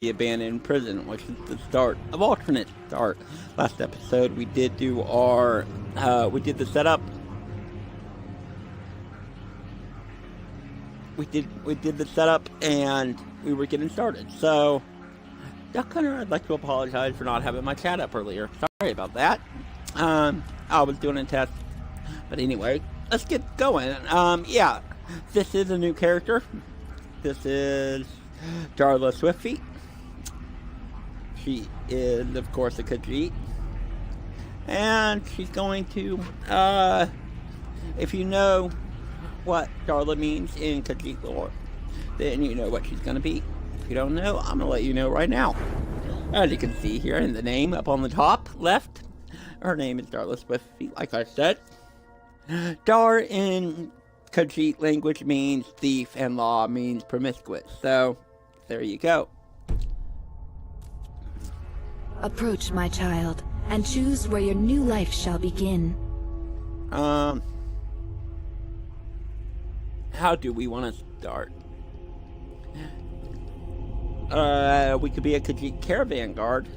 the abandoned prison, which is the start of alternate start. Last episode we did do our we did the setup. We did the setup and we were getting started. So Duck Hunter, I'd like to apologize for not having my chat up earlier. Sorry about that. I was doing a test. But anyway, let's get going. Yeah, this is a new character. This is Dar'la Swiftfeet. She is, of course, a Khajiit. And she's going to, if you know what Dar'la means in Khajiit lore, then you know what she's going to be. If you don't know, I'm going to let you know right now. As you can see here in the name up on the top left, her name is Dar'la Swiftfeet, like I said. Dar in Khajiit language means thief and La means promiscuous. So, there you go. Approach, my child, and choose where your new life shall begin. How do we want to start? We could be a Khajiit caravan guard.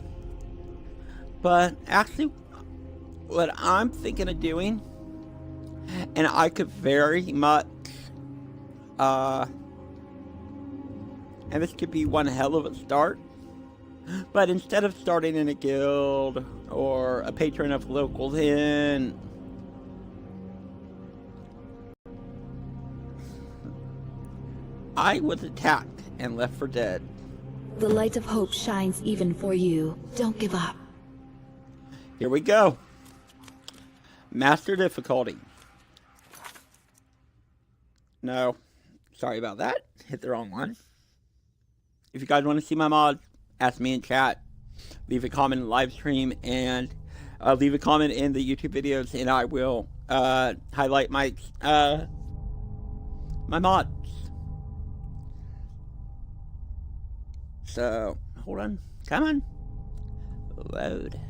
But actually, what I'm thinking of doing, and I could very much, and this could be one hell of a start, but instead of starting in a guild or a patron of local inn, I was attacked and left for dead. The light of hope shines even for you. Don't give up. Here we go. Master difficulty. No. Sorry about that. Hit the wrong one. If you guys want to see my mods, ask me in chat. Leave a comment in the live stream and leave a comment in the YouTube videos, and I will highlight my my mods. So, hold on. Come on. Load.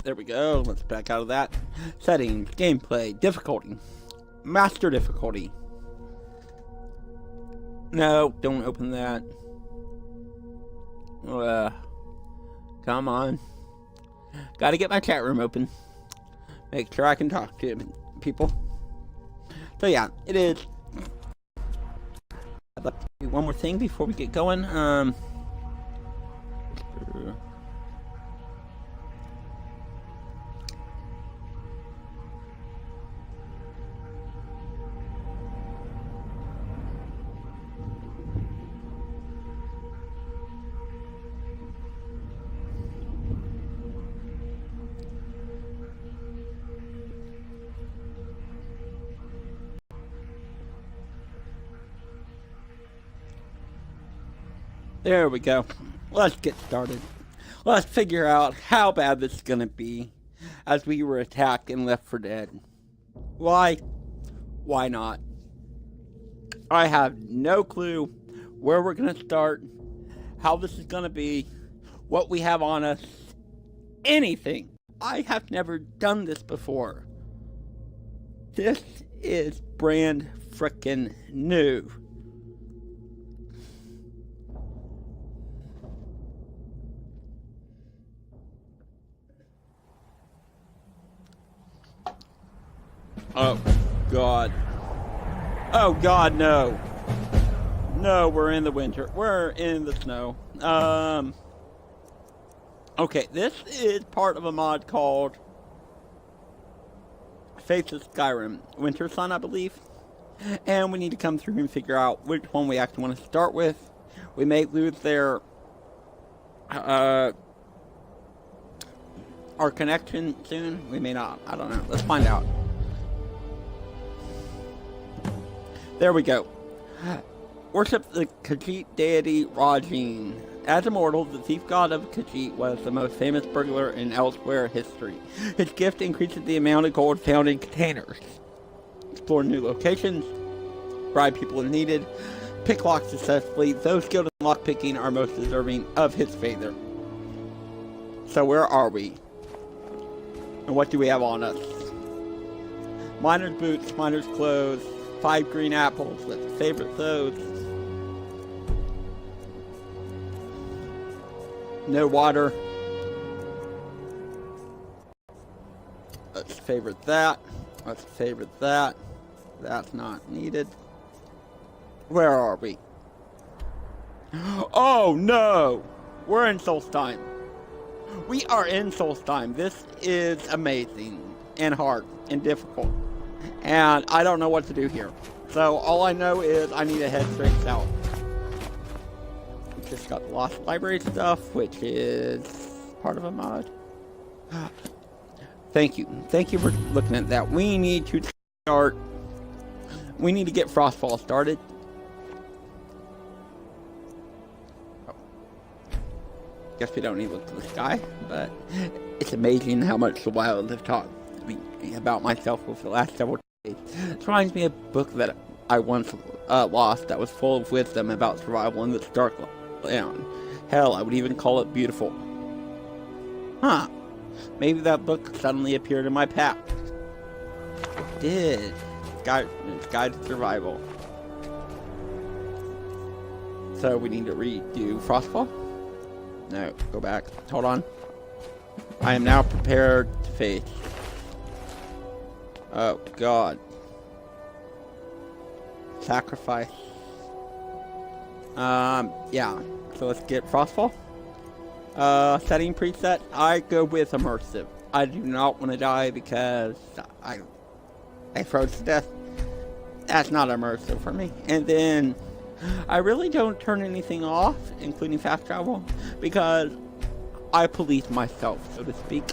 There we go. Let's back out of that. Settings, gameplay, difficulty, master difficulty. No, don't open that. Come on. Gotta get my chat room open. Make sure I can talk to people. So yeah, it is. I'd like to do one more thing before we get going. There we go. Let's get started. Let's figure out how bad this is going to be as we were attacked and left for dead. Why? Why not? I have no clue where we're going to start, how this is going to be, what we have on us, anything. I have never done this before. This is brand frickin' new. Oh, God. Oh, God, no. No, we're in the winter. We're in the snow. Okay, this is part of a mod called Fates of Skyrim. Winter Sun, I believe. And we need to come through and figure out which one we actually want to start with. We may lose their our connection soon. We may not. I don't know. Let's find out. There we go. Worship the Khajiit deity Rajin. As immortal, the thief god of Khajiit was the most famous burglar in elsewhere history. His gift increases the amount of gold found in containers. Explore new locations, bribe people if needed, pick locks successfully. Those skilled in lockpicking are most deserving of his favor. So where are we? And what do we have on us? Miner's boots, miner's clothes, 5 green apples. Let's favorite those. No water. Let's favorite that. Let's favorite that. That's not needed. Where are we? Oh no! We're in Solstheim. We are in Solstheim. This is amazing and hard and difficult. And I don't know what to do here. So all I know is I need to head straight south. We just got the Lost Library stuff, which is part of a mod. Thank you. Thank you for looking at that. We need to start. We need to get Frostfall started. Guess we don't need to look to the sky, but it's amazing how much the wild have taught me about myself over the last several days. It reminds me of a book that I once lost that was full of wisdom about survival in this dark land. Hell, I would even call it beautiful. Huh. Maybe that book suddenly appeared in my path. It did. It's Guide to Survival. So we need to redo Frostfall? No, go back. Hold on. I am now prepared to face. Oh, God. Sacrifice. Yeah. So let's get Frostfall. Setting preset. I go with immersive. I do not want to die because I froze to death. That's not immersive for me. And then I really don't turn anything off, including fast travel, because I police myself, so to speak.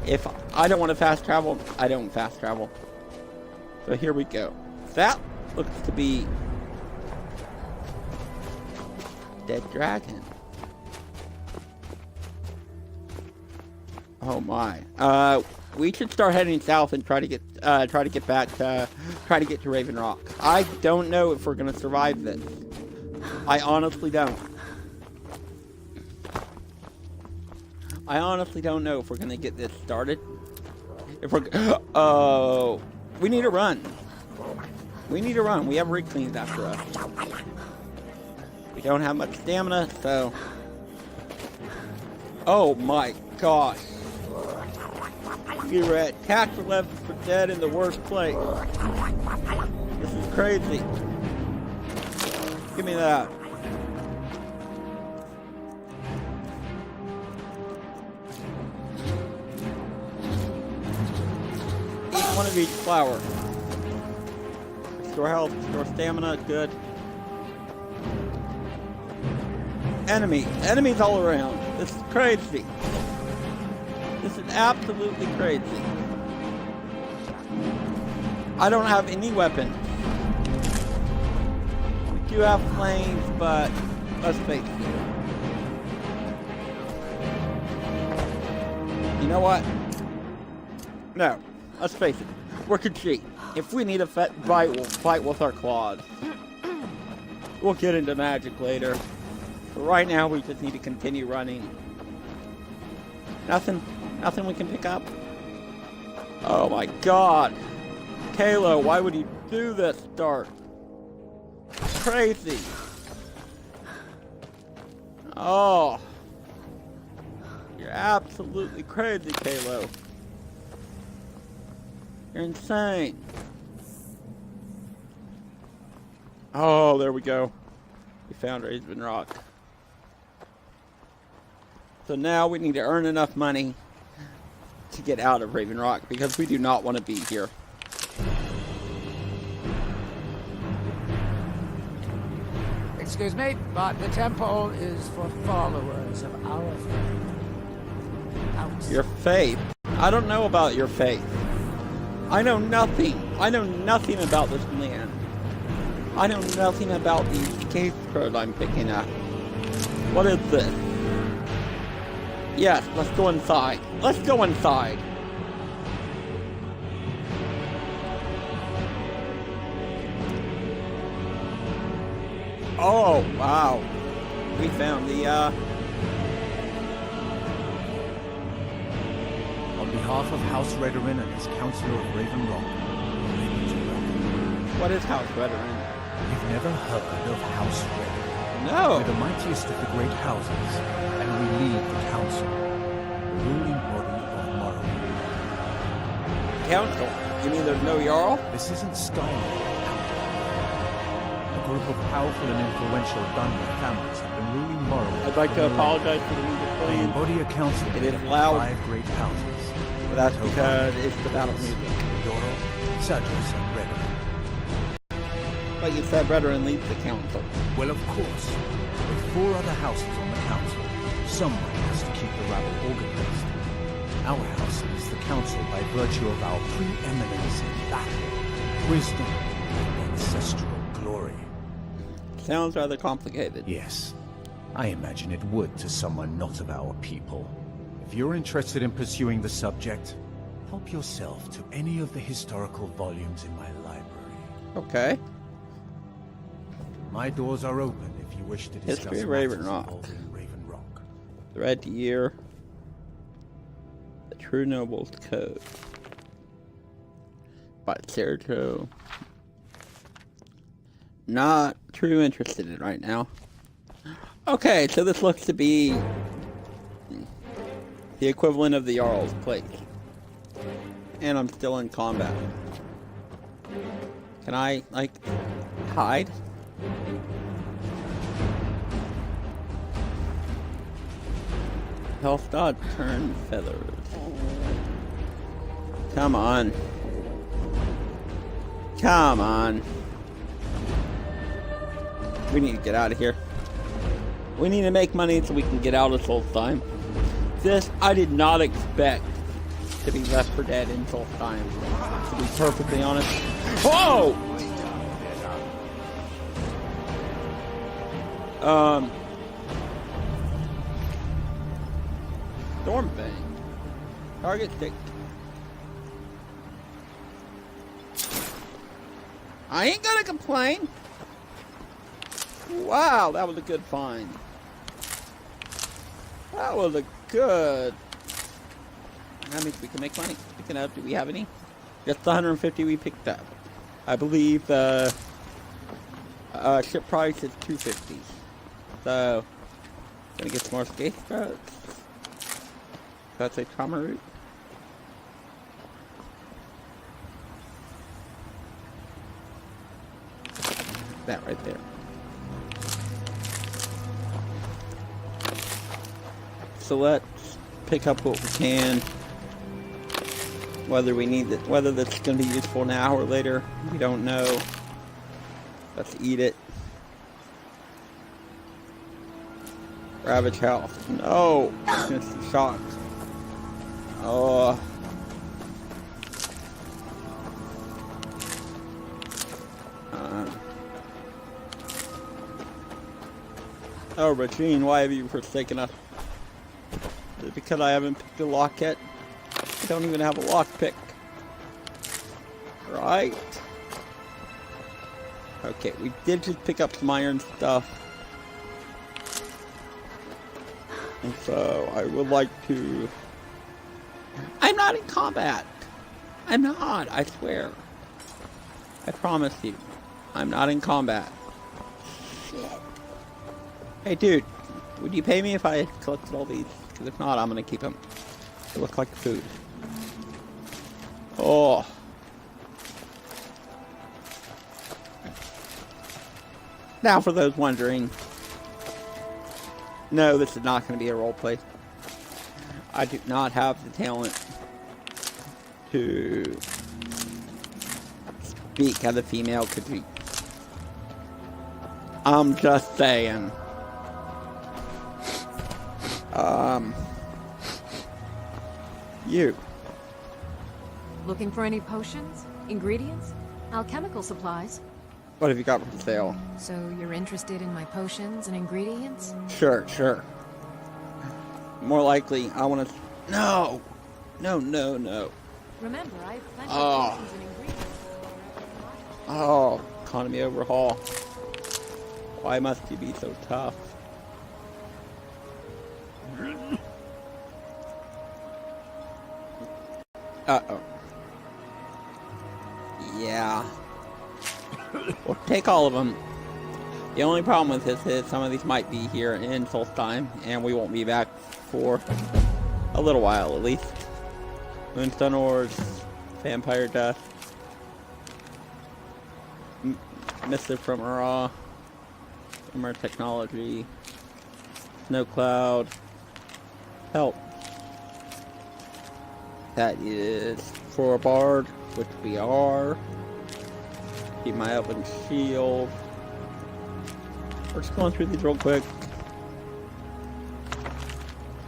If I don't want to fast travel, I don't fast travel. So here we go. That looks to be dead dragon. Oh my. We should start heading south and try to get to Raven Rock. I don't know if we're gonna survive this. I honestly don't. I honestly don't know if we're gonna get this started. If we're oh, we need to run. We need to run. We have rig cleans after us. We don't have much stamina, so. Oh my gosh. We were at tax 11 for dead in the worst place. This is crazy. Give me that. Eat one of each flower. Restore health, restore stamina, good. Enemies all around. This is crazy. This is absolutely crazy. I don't have any weapons. We do have flames, but let's face it. You know what? No, let's face it. We're Khajiit. If we need a fight, we'll fight with our claws. We'll get into magic later. But right now, we just need to continue running. Nothing we can pick up. Oh my God. Kalo, why would you do this, Dark? Crazy. Oh. You're absolutely crazy, Kalo. You're insane. Oh, there we go. We found Raven Rock. So now we need to earn enough money to get out of Raven Rock because we do not want to be here. Excuse me, but the temple is for followers of our faith. Out. Your faith? I don't know about your faith. I know nothing. I know nothing about this land. I know nothing about these cave scrolls I'm picking up. What is this? Yes, let's go inside. Let's go inside. Oh, wow. We found the, On behalf of House Redoran and his Councilor of Raven Rock, what is House Veteran? you've never heard of House Redoran. No. We're the mightiest of the great houses, and we lead the Council, the ruling body of Morrowind. Council? You mean there's no Jarl? This isn't Skyrim. A group of powerful and influential Dar'la families have been ruling Morrowind. I'd like to for millennia. apologize for the music They playing. embody a council It made is up of loud. 5 great houses. But that's because it's the battle music. Yoro, Sadras, and Redoran. But you said Veteran leads the council. Well, of course. With 4 other houses on the council, someone has to keep the rabble organized. Our house leads the council by virtue of our preeminence in battle, wisdom, and ancestral glory. Sounds rather complicated. Yes, I imagine it would to someone not of our people. If you're interested in pursuing the subject, help yourself to any of the historical volumes in my library. Okay. My doors are open if you wish to discuss History of Raven matters Rock. involving Raven Rock. The Red Year. The True Noble's Code. By Sergio. Not too interested in it right now. Okay, so this looks to be the equivalent of the Jarl's place. And I'm still in combat. Can I, like, hide? Health dot turn feathers. Come on. Come on. We need to get out of here. We need to make money so we can get out of Solstheim. This, I did not expect to be Left 4 Dead in Solstheim, to be perfectly honest. Whoa! Stormfang. Target stick. I ain't gonna complain. Wow, that was a good find. That was a good... That means we can make money. Speaking of, do we have any? Just the 150 we picked up. I believe the ship price is 250. So, gonna get some more scapegoats. That's a trauma route. That right there. So let's pick up what we can. Whether we need it, whether this is going to be useful now or later, we don't know. Let's eat it. Ravage health. No! Just shocked. Oh. Oh, Regine, why have you forsaken us? Is it because I haven't picked a lock yet? I don't even have a lock pick. Right. Okay, we did just pick up some iron stuff. And so I would like to... I'm not in combat. I'm not, I swear. I promise you. I'm not in combat. Shit. Hey dude, would you pay me if I collected all these? Because if not, I'm going to keep them. They look like food. Oh. Now for those wondering. No, this is not going to be a roleplay. I do not have the talent to speak as a female could. I'm just saying. You. Looking for any potions? Ingredients? Alchemical supplies? What have you got for sale? So you're interested in my potions and ingredients? Sure, sure. More likely, I want to... No! No, no, no. Remember, I have plenty Oh. of potions and ingredients. Oh, economy overhaul. Why must you be so tough? Uh-oh. Yeah. We'll take all of them. The only problem with this is some of these might be here in Solstheim, and we won't be back for a little while at least. Moonstone ores, vampire dust, missive from Ra, summer technology, snow cloud, help. That is for a bard, which we are. Keep my open shield. We're just going through these real quick.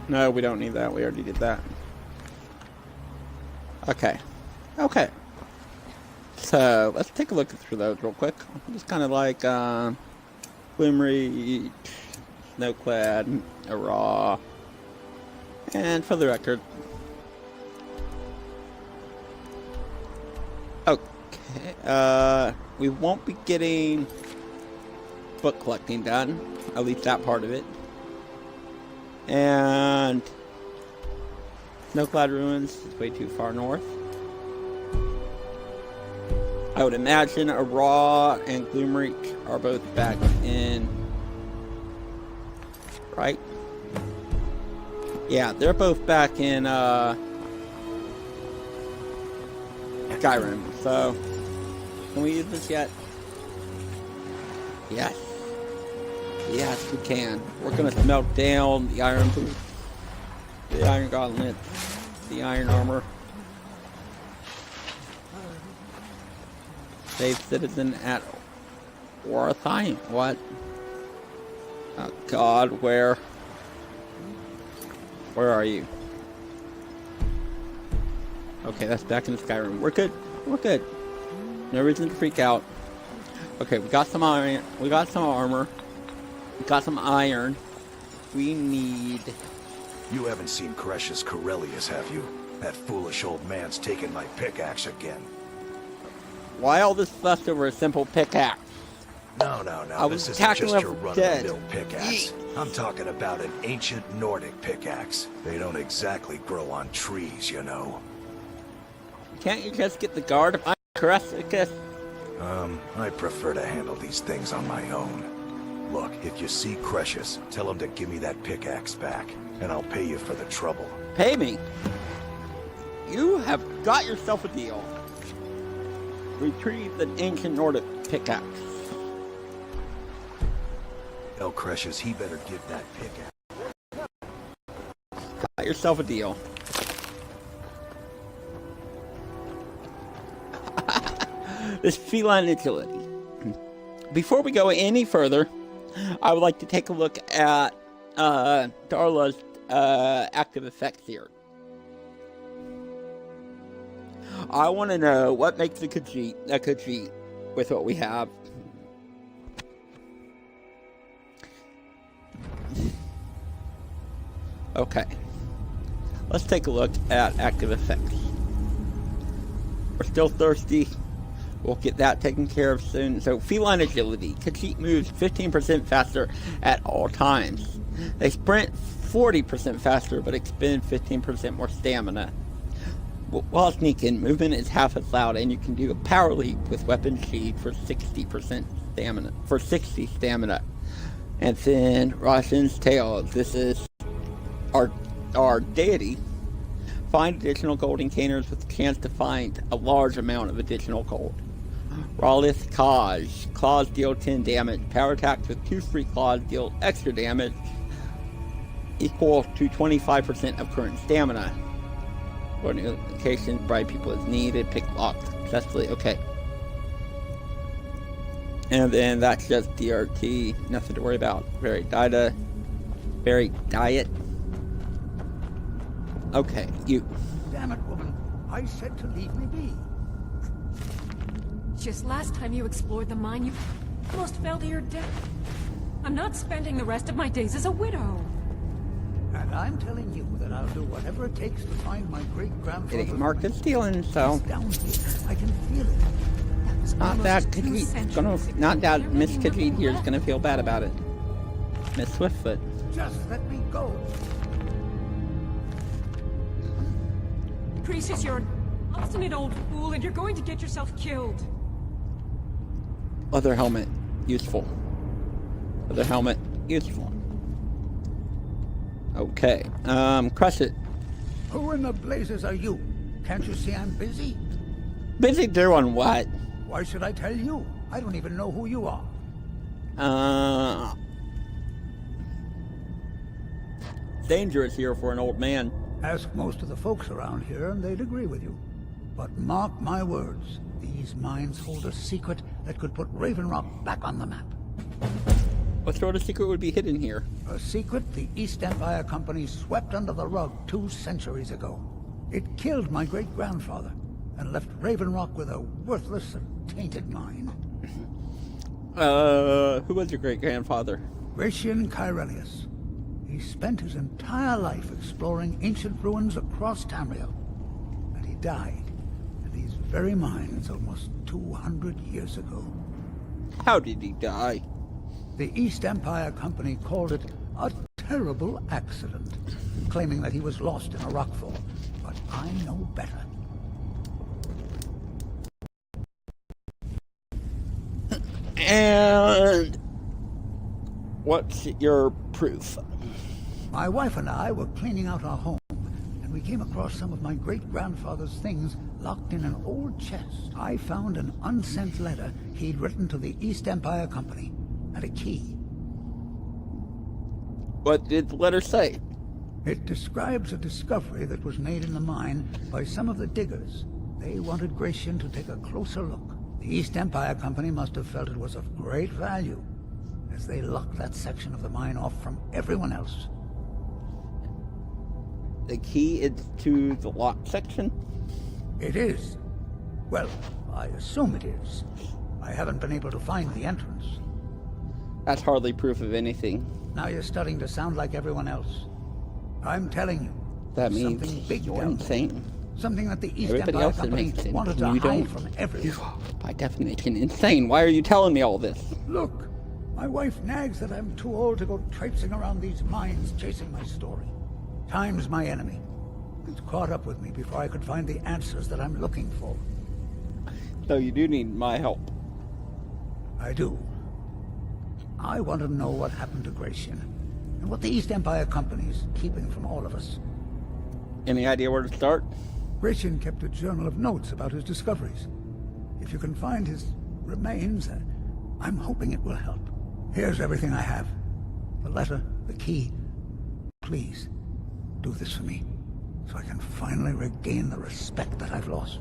No, we don't need that. We already did that. Okay. Okay. So, let's take a look through those real quick. Just kind of like, Glimmery, Snowclad, Raw. And for the record. Okay. We won't be getting book collecting done, at least that part of it. And Snowclad Ruins is way too far north. I would imagine Raw and Gloomreach are both back in... Right? Yeah, they're both back in Skyrim, so... Can we use this yet? Yes. Yes, we can. We're gonna smelt down the iron boots, the iron gauntlets, the iron armor. Save citizen at Warthine. What? Oh God, where? Where are you? Okay, that's back in Skyrim. We're good. We're good. No reason to freak out. Okay, we got some iron. We got some armor. We got some iron. We need... You haven't seen Cresh's Corellius, have you? That foolish old man's taken my pickaxe again. Why all this fuss over a simple pickaxe? No, I was this isn't just your dead. run-of-the-mill pickaxe. I'm talking about an ancient Nordic pickaxe. They don't exactly grow on trees, you know. Can't you just get the guard of Iron? I prefer to handle these things on my own. Look, if you see Cretius, tell him to give me that pickaxe back, and I'll pay you for the trouble. Pay me? You have got yourself a deal. Retrieve the ancient Nordic pickaxe. Tell Cretius he better give that pickaxe. Got yourself a deal. This feline agility. Before we go any further, I would like to take a look at Dar'la's active effects here. I want to know what makes a Khajiit with what we have. Okay. Let's take a look at active effects. We're still thirsty. We'll get that taken care of soon. So, feline agility. Khajiit moves 15% faster at all times. They sprint 40% faster, but expend 15% more stamina. While sneaking, movement is half as loud, and you can do a power leap with weapon speed for 60% stamina. For 60 stamina. And then Roshin's Tail. This is our deity. Find additional gold containers with a chance to find a large amount of additional gold. Rawlith Kaj. Claws deal 10 damage. Power attacks with 2 free claws deal extra damage equal to 25% of current stamina. For new locations, bright people is needed. Pick lock successfully. Okay. And then that's just DRT. Nothing to worry about. Varied diet. Okay, you. Damn it, woman. I said to leave me be. Crucius, last time you explored the mine, you almost fell to your death. I'm not spending the rest of my days as a widow. And I'm telling you that I'll do whatever it takes to find my great-grandfather. It ain't marked as stealing, so It's down here. I can feel it. That was not almost that 2 Khajiit gonna, centuries ago. not that There Miss really Khajiit nothing here is left. gonna feel bad about it. Miss Swiftfoot. Just let me go. Crucius, you're an obstinate old fool, and you're going to get yourself killed. Other helmet, useful. Other helmet, useful. Okay, crush it. Who in the blazes are you? Can't you see I'm busy? Busy doing what? Why should I tell you? I don't even know who you are. Dangerous here for an old man. Ask most of the folks around here and they'd agree with you. But mark my words, these mines hold a secret that could put Raven Rock back on the map. What sort of secret would be hidden here? A secret the East Empire Company swept under the rug 2 centuries ago. It killed my great-grandfather and left Raven Rock with a worthless and tainted mine. Who was your great-grandfather? Gratian Kyrenius. He spent his entire life exploring ancient ruins across Tamriel. And he died in these very mines almost 200 years ago. How did he die? The East Empire Company called it a terrible accident, claiming that he was lost in a rockfall. But I know better. And what's your proof? My wife and I were cleaning out our home, and we came across some of my great-grandfather's things locked in an old chest. I found an unsent letter he'd written to the East Empire Company, and a key. What did the letter say? It describes a discovery that was made in the mine by some of the diggers. They wanted Gratian to take a closer look. The East Empire Company must have felt it was of great value, as they locked that section of the mine off from everyone else. The key is to the locked section? It is. Well, I assume it is. I haven't been able to find the entrance. That's hardly proof of anything. Now you're starting to sound like everyone else. I'm telling you, That means something big you're down there. insane. Something that the East Everybody Empire else that Company makes sense. wanted to You hide don't. from everyone. You are, by definition, insane. Why are you telling me all this? Look, my wife nags that I'm too old to go traipsing around these mines chasing my story. Time's my enemy. It's caught up with me before I could find the answers that I'm looking for. So you do need my help. I do. I want to know what happened to Gratian, and what the East Empire Company's keeping from all of us. Any idea where to start? Gratian kept a journal of notes about his discoveries. If you can find his remains, I'm hoping it will help. Here's everything I have. The letter, the key. Please, do this for me, so I can finally regain the respect that I've lost.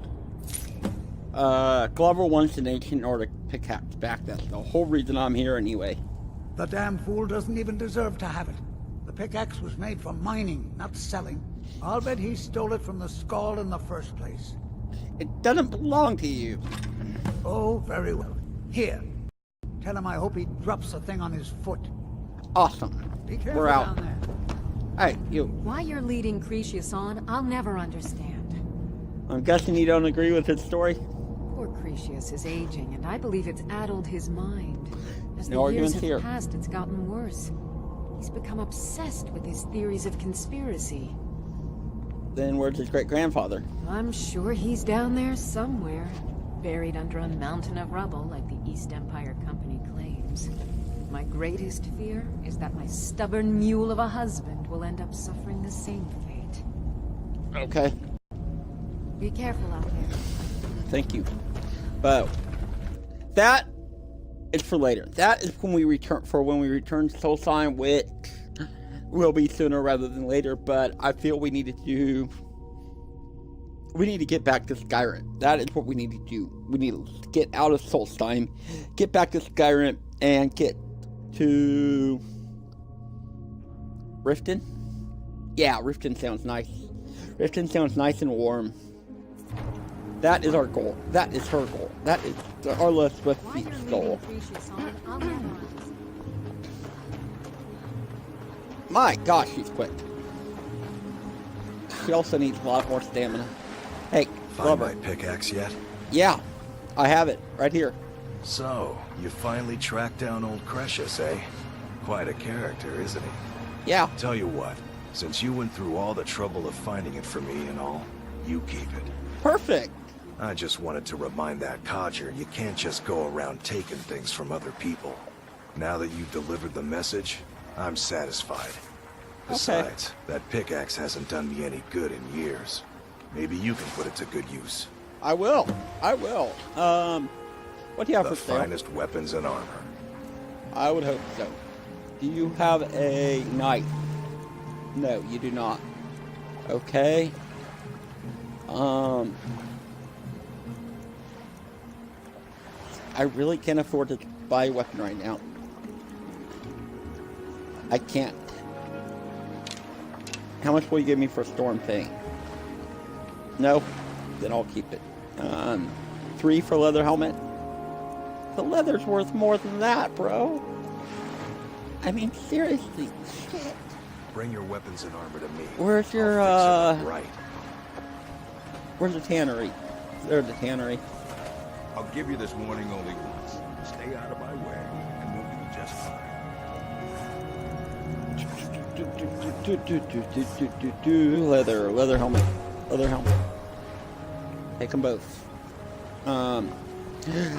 Glover wants an ancient Nordic pickaxe back. That's the whole reason I'm here anyway. The damn fool doesn't even deserve to have it. The pickaxe was made for mining, not selling. I'll bet he stole it from the Skull in the first place. It doesn't belong to you. Oh, very well. Here. Tell him I hope he drops the thing on his foot. Awesome. Be careful We're out. down there. Hey, you. Why you're leading Crucius on, I'll never understand. I'm guessing you don't agree with his story? Poor Crucius is aging, and I believe it's addled his mind. As No the years arguments have here. passed, it's gotten worse. He's become obsessed with his theories of conspiracy. Then where's his great-grandfather? I'm sure he's down there somewhere, buried under a mountain of rubble like the East Empire Company claims. My greatest fear is that my stubborn mule of a husband will end up suffering the same fate. Okay. Be careful out there. Thank you. But that is for later. That is when we return to Soul Sign, which will be sooner rather than later, but I feel we need to get back to Skyrim. That is what we need to do. We need to get out of Solstheim, get back to Skyrim, and get to Riften? Yeah, Riften sounds nice. Riften sounds nice and warm. That is our goal. That is her goal. That is Dar'la Swiftfeet's goal. My gosh, she's quick. She also needs a lot more stamina. Hey, Find Glover. my pickaxe yet? Yeah, I have it right here. So, you finally tracked down old Cretius, eh? Quite a character, isn't he? Yeah. Tell you what, since you went through all the trouble of finding it for me and all, you keep it. Perfect. I just wanted to remind that codger you can't just go around taking things from other people. Now that you've delivered the message, I'm satisfied. Besides, that pickaxe hasn't done me any good in years. Maybe you can put it to good use. I will. I will. What do you have The for sale? finest weapons and armor. I would hope so. Do you have a knife? No, you do not. Okay. I really can't afford to buy a weapon right now. I can't. How much will you give me for a storm thing? No? Then I'll keep it. 3 for leather helmet? The leather's worth more than that, bro. I mean, seriously. Shit. Bring your weapons and armor to me. Where's your, I'll fix it up right. Where's the tannery? There's the tannery. I'll give you this warning only once. Stay out of my way, and we'll be just fine. Leather helmet. Leather helmet. Take them both.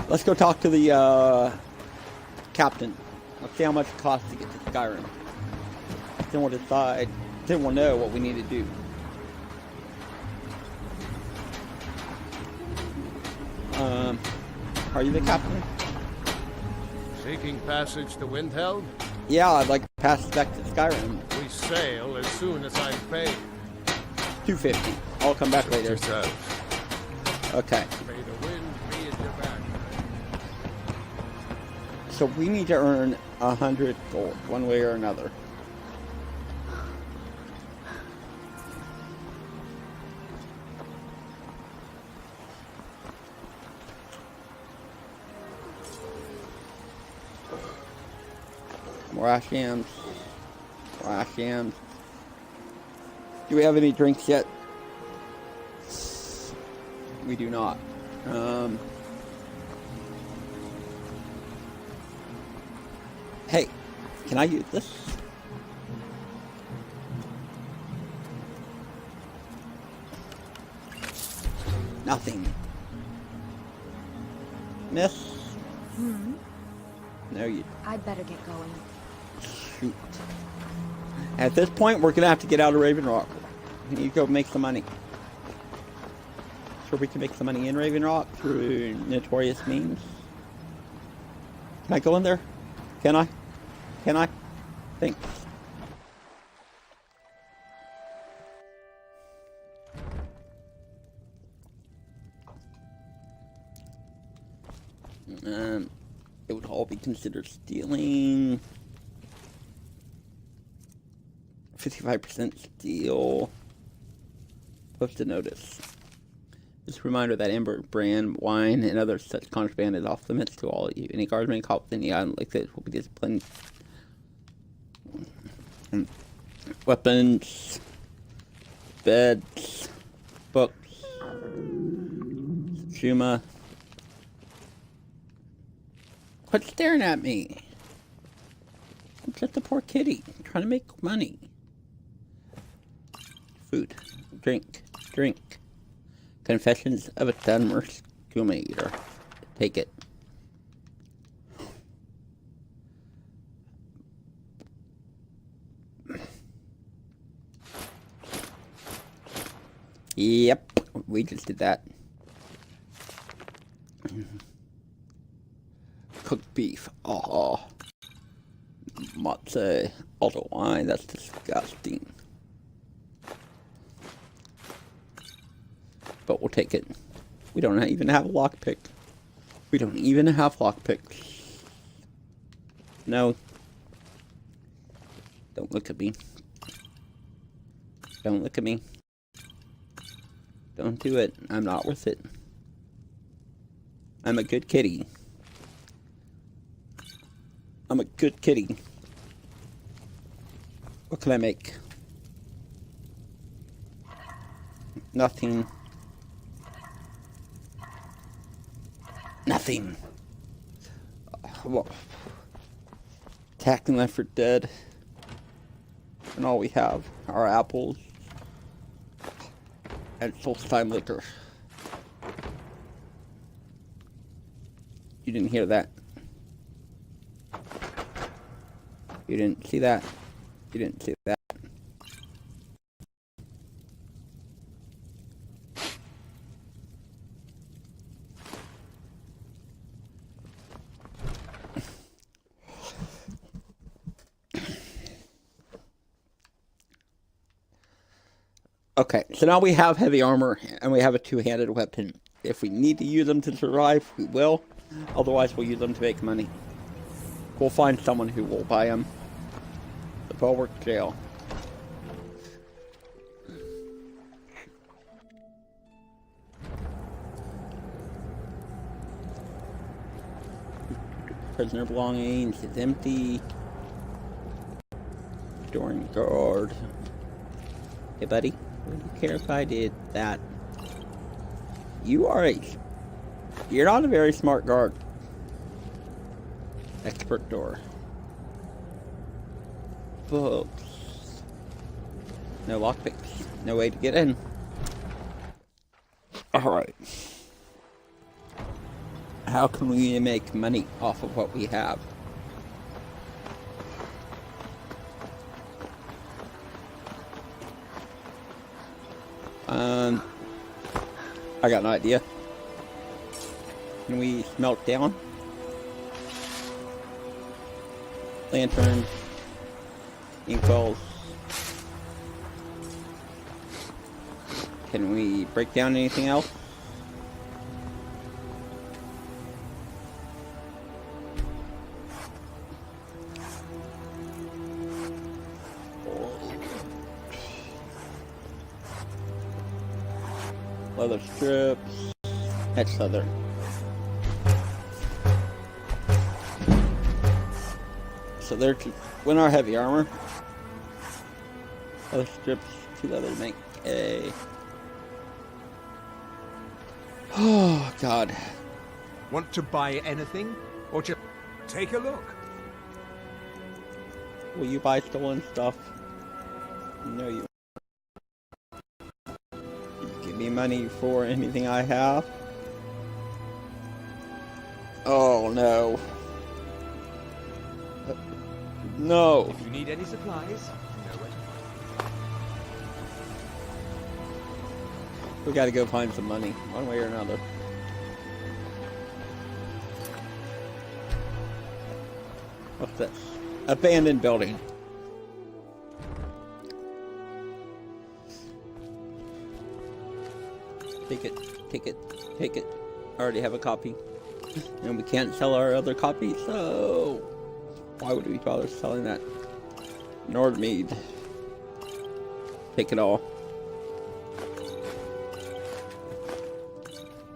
Let's go talk to the, captain. Let's see how much it costs to get to Skyrim. Then we'll decide. Then we'll know what we need to do. Are you the captain? Seeking passage to Windhelm? Yeah, I'd like to pass back to Skyrim. We sail as soon as I'm paid. 250. I'll come back later. Okay. May the wind be at your back. So we need to earn 100 gold, one way or another. More ash yams. More ash yams. Do we have any drinks yet? We do not. Hey, can I use this? Nothing. Miss? No, you. I'd better get going. Shoot. At this point, we're gonna have to get out of Raven Rock. We need to go make some money. Sure, we can make some money in Raven Rock through notorious means. Can I go in there? Can I? Can I? Thanks. It would all be considered stealing. 55% steal. Post a notice. Just a reminder that amber brand, wine, and other such contraband is off limits to all of you. Any guardsmen caught within the island like this will be disciplined. Weapons, beds, books, Shuma. Quit staring at me. I'm just a poor kitty trying to make money. Food, drink. Confessions of a Dunmer Skooma Eater. Take it. Yep, we just did that. Cooked beef. Oh, matzo. Auto wine. That's disgusting. But we'll take it. We don't even have a lockpick. We don't even have lockpicks. No. Don't look at me. Don't look at me. Don't do it. I'm not worth it. I'm a good kitty. I'm a good kitty. What can I make? Nothing. Nothing. Well, attacking Left 4 Dead. And all we have are apples and full-time liquor. You didn't hear that. You didn't see that. You didn't see that. Okay, so now we have heavy armor, and we have a two-handed weapon. If we need to use them to survive, we will. Otherwise, we'll use them to make money. We'll find someone who will buy them. The Bulwark Jail. Prisoner belongings is empty. Storing guard. Hey, buddy. Would you care if I did that? You're not a very smart guard. Expert door. Books. No lockpicks. No way to get in. Alright. How can we make money off of what we have? I got an idea. Can we smelt down? Lanterns. Inkwells. Can we break down anything else? Leather strips. That's leather. So they're win our heavy armor. Leather strips, 2 leather to make a. Oh God. Want to buy anything, or just take a look? Will you buy stolen stuff? No, you. Give me money for anything I have. Oh no. No. If you need any supplies, you know where to find them. We gotta go find some money, one way or another. What's this? Abandoned building. Take it, take it, take it. I already have a copy. And we can't sell our other copy, so why would we bother selling that? Nordmead. Take it all.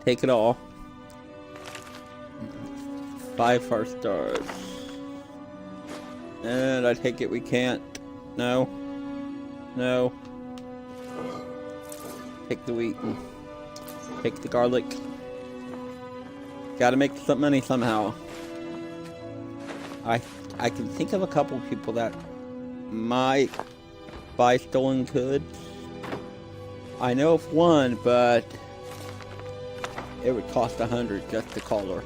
Take it all. 5 stars. And I take it we can't. No. No. Take the wheat. Take the garlic. Gotta make some money somehow. I can think of a couple people that might buy stolen goods. I know of one, but it would cost 100 just to call her.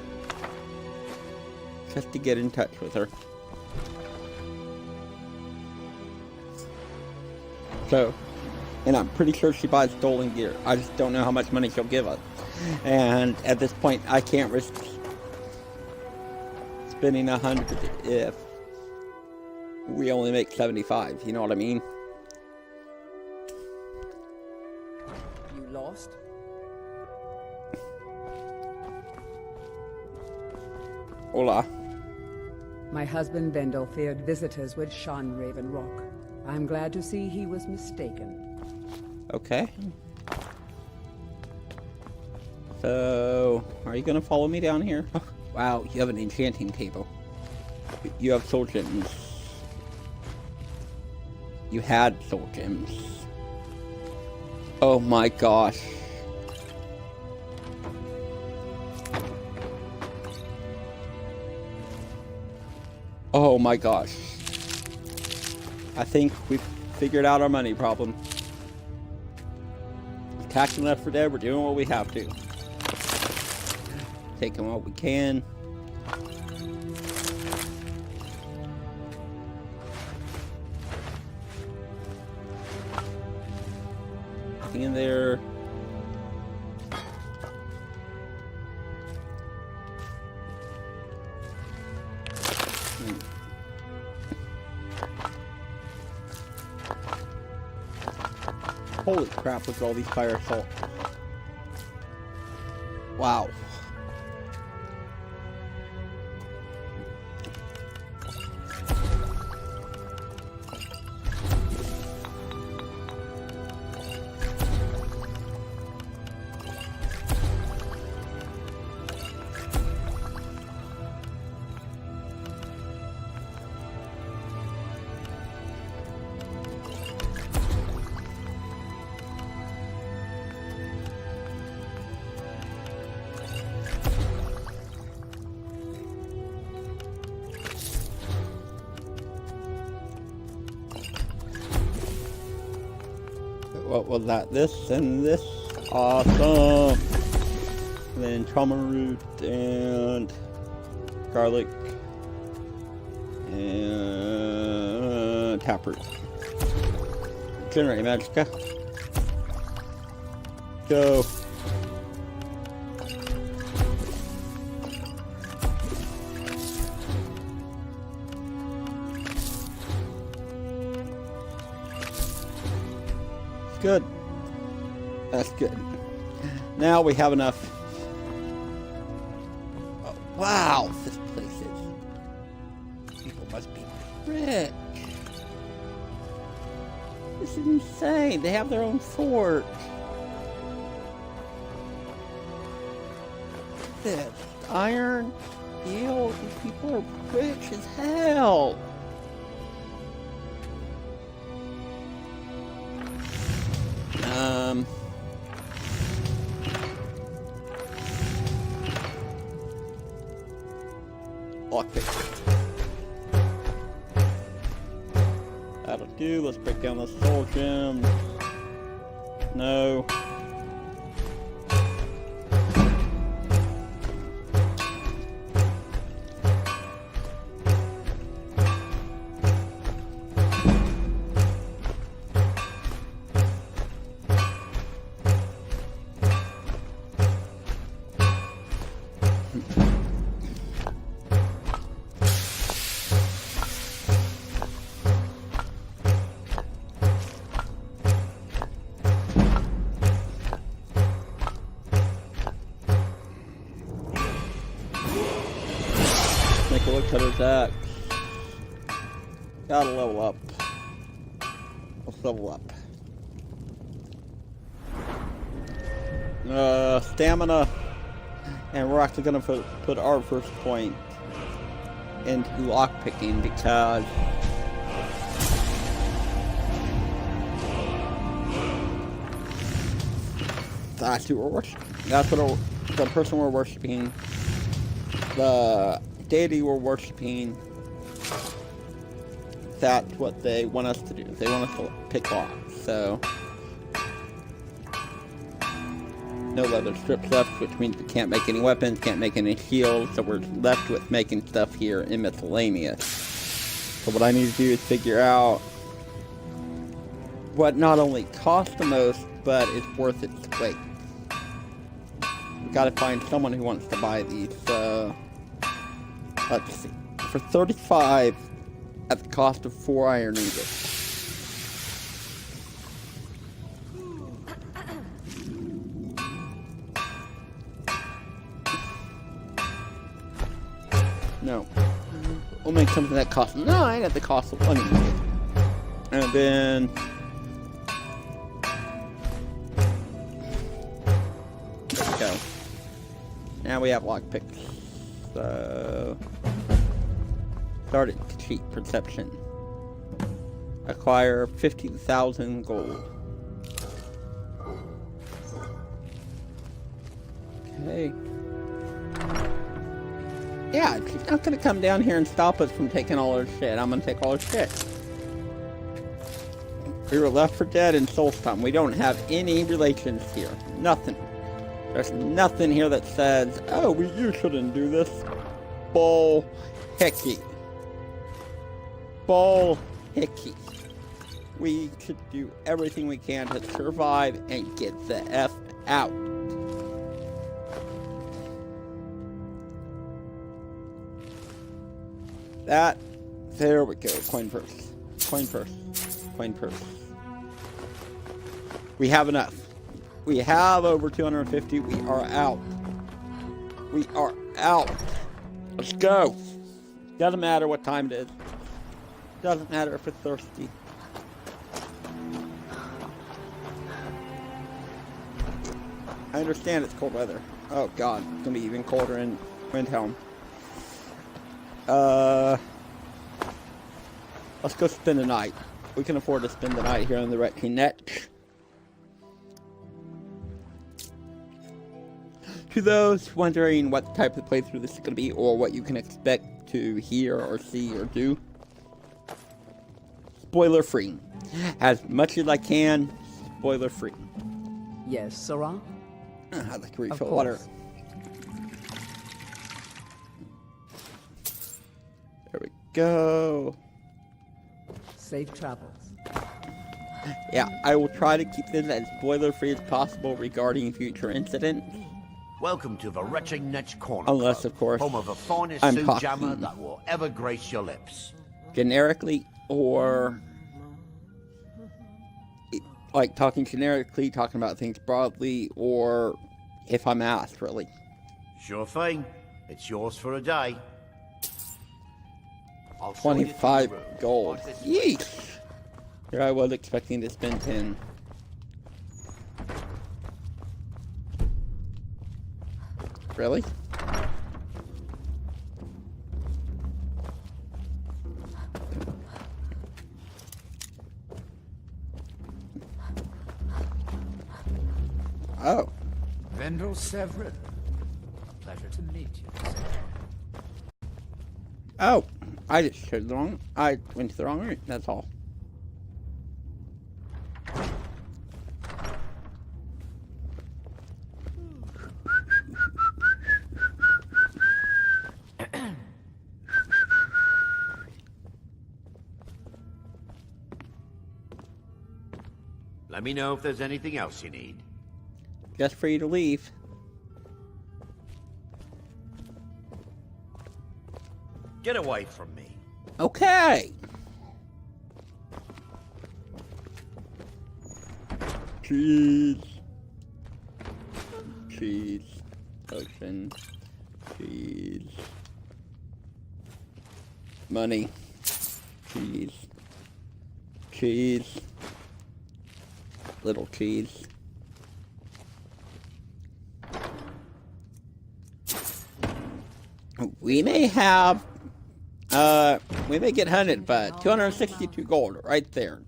Just to get in touch with her. So, and I'm pretty sure she buys stolen gear. I just don't know how much money she'll give us. And at this point, I can't risk spending 100 if we only make 75. You know what I mean? You lost? Hola. My husband Vendel feared visitors would shun Raven Rock. I'm glad to see he was mistaken. Okay. So, are you gonna follow me down here? Wow, you have an enchanting table. You have soul gems. You had soul gems. Oh my gosh. Oh my gosh. I think we've figured out our money problem. Attacking Left 4 Dead, we're doing what we have to. Taking what we can. Nothing in there. Holy crap, look at all these fire assault. Wow. What was that? This and this? Awesome! And then trauma root and garlic and taproot. Generate magicka. Go. Good. That's good. Now we have enough. Oh, wow, this place is. People must be rich. This is insane. They have their own fort. This iron, steel. These people are rich as hell. Lockpick. That'll do. Let's break down the soul gems. No. Make a look at his axe. Gotta level up. Let's level up. Stamina. And we're actually gonna put our first point into lockpicking because that's who we're worshiping. That's what the person we're worshiping, the deity we're worshiping, that's what they want us to do. They want us to pick locks. So no leather strips left, which means we can't make any weapons, can't make any shields, so we're left with making stuff here in miscellaneous. So what I need to do is figure out what not only costs the most, but is worth its weight. We gotta find someone who wants to buy these, let's see. For 35 at the cost of 4 iron ingots. No. We'll make something that costs 9 at the cost of 1 ingot. And then there we go. And we have lockpicks. So... started to cheat perception. Acquire 50,000 gold. Okay. Yeah, she's not gonna come down here and stop us from taking all our shit. I'm gonna take all our shit. We were left for dead in Solstom. We don't have any relations here. Nothing. There's nothing here that says, oh, you shouldn't do this. Bull hickey. Bull hickey. We should do everything we can to survive and get the F out. That, there we go. Coin purse. Coin purse. Coin purse. We have enough. We have over 250. We are out. We are out. Let's go. Doesn't matter what time it is. Doesn't matter if it's thirsty. I understand it's cold weather. Oh god, it's gonna be even colder in Windhelm. Let's go spend the night. We can afford to spend the night here on the Retching Net. To those wondering what type of playthrough this is going to be, or what you can expect to hear or see or do, spoiler free. As much as I can, spoiler free. Yes, Sarah? I'd like to refill water. There we go. Safe travels. Yeah, I will try to keep this as spoiler free as possible regarding future incidents. Welcome to the Retching Net's Corner Unless, Club, of course, home of the finest I'm suit jammer talking that will ever grace your lips. generically, or like talking generically, talking about things broadly, or if I'm asked, really. Sure thing. It's yours for a day. I'll 25 show you to your room. gold. Right this way. Yeesh! Here I was expecting to spend 10. Really? Oh. Vendel Severin. Pleasure to meet you. Oh. I just chose the wrong. I went to the wrong route. That's all. Let me know if there's anything else you need. Just for you to leave. Get away from me. Okay. Cheese. Cheese. Ocean. Cheese. Money. Cheese. Cheese. Little cheese. We may have, we may get hunted, but 262 gold right there.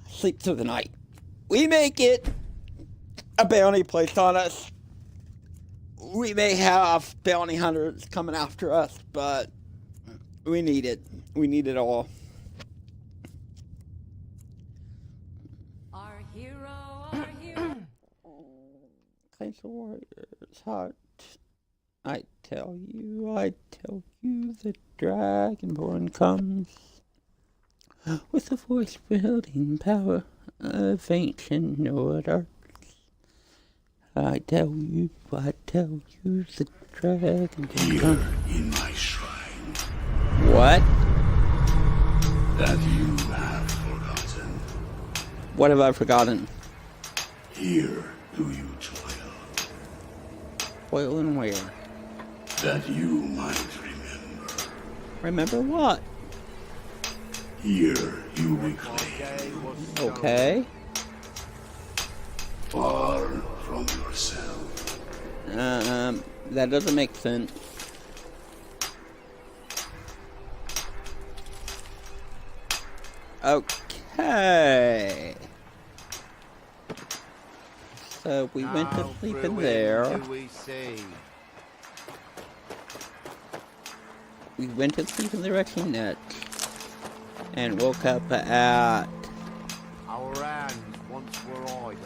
Sleep through the night. We may get a bounty placed on us. We may have bounty hunters coming after us, but we need it. We need it all. Our hero, our hero. Claims the warrior's heart. I tell you, the Dragonborn comes with the voice-wielding power of ancient Nordics. I tell you, the Dragonborn comes. In my shrine. What? That you have forgotten. What have I forgotten? Here do you toil. Toil and where? That you might remember. Remember what? Here you reclaim. Okay. Far from yourself. That doesn't make sense. Okay. So we went to sleep in there. We went to sleep in the wrecking net. And woke up at... Our hands once were idle.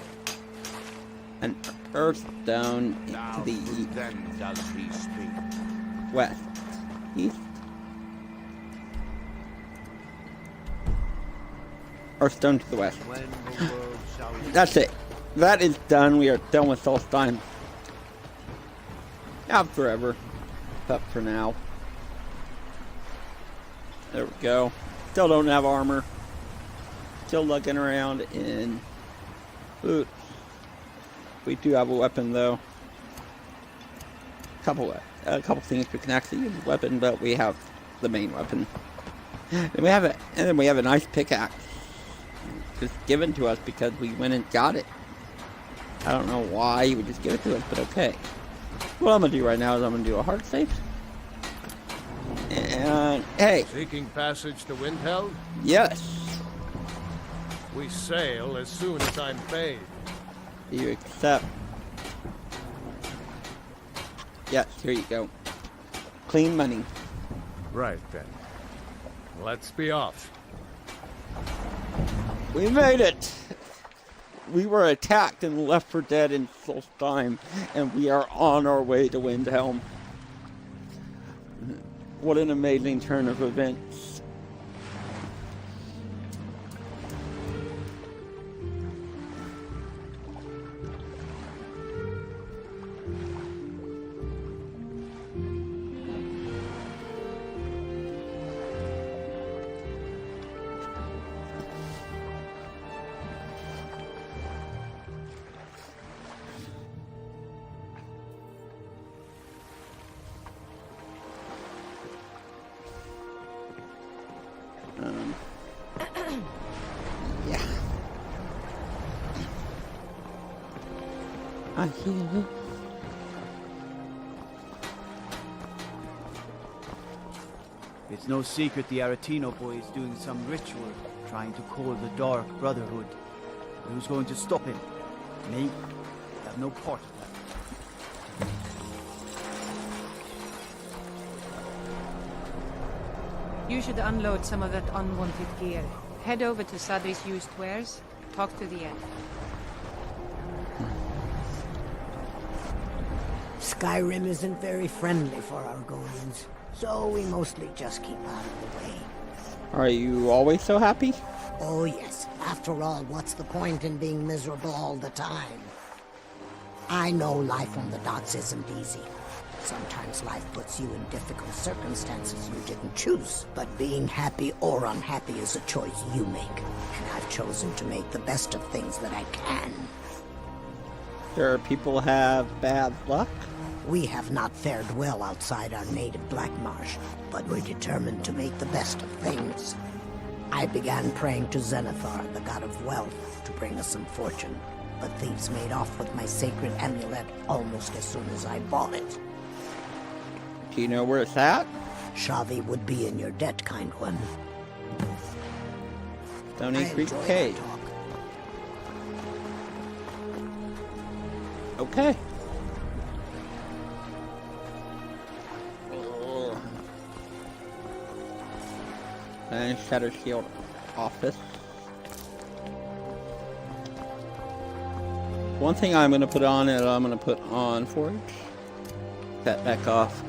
An earthstone to the east. Then does he speak. West. East. Earthstone to the west. That's it. That is done. We are done with Solstheim. Not forever. But for now. There we go. Still don't have armor. Still looking around in boots. We do have a weapon though. A couple things we can actually use a weapon, but we have the main weapon. And then we have a nice pickaxe. Just given to us because we went and got it. I don't know why he would just give it to us, but okay. What I'm gonna do right now is I'm gonna do a hard save. And hey. Seeking passage to Windhelm? Yes. We sail as soon as I'm paid. Do you accept? Yes, here you go. Clean money. Right then. Let's be off. We made it! We were attacked and left for dead in Solstheim, and we are on our way to Windhelm. What an amazing turn of events. Yeah. I hear you. It's no secret the Aretino boy is doing some ritual, trying to call the Dark Brotherhood. Who's going to stop him? Me? I have no part of that. You should unload some of that unwanted gear. Head over to Sadri's used wares. Talk to the elf. Skyrim isn't very friendly for Argonians, so we mostly just keep out of the way. Are you always so happy? Oh yes. After all, what's the point in being miserable all the time? I know life on the docks isn't easy. Sometimes life puts you in difficult circumstances you didn't choose, but being happy or unhappy is a choice you make, and I've chosen to make the best of things that I can. Sure, people have bad luck? We have not fared well outside our native Black Marsh, but we're determined to make the best of things. I began praying to Zenithar, the god of wealth, to bring us some fortune, but thieves made off with my sacred amulet almost as soon as I bought it. Do you know where it's at? Shavi would be in your debt, kind one. Stony Creek Cave. Okay. And Shatter Shield office. One thing I'm going to put on is I'm going to put on Forge. That back off.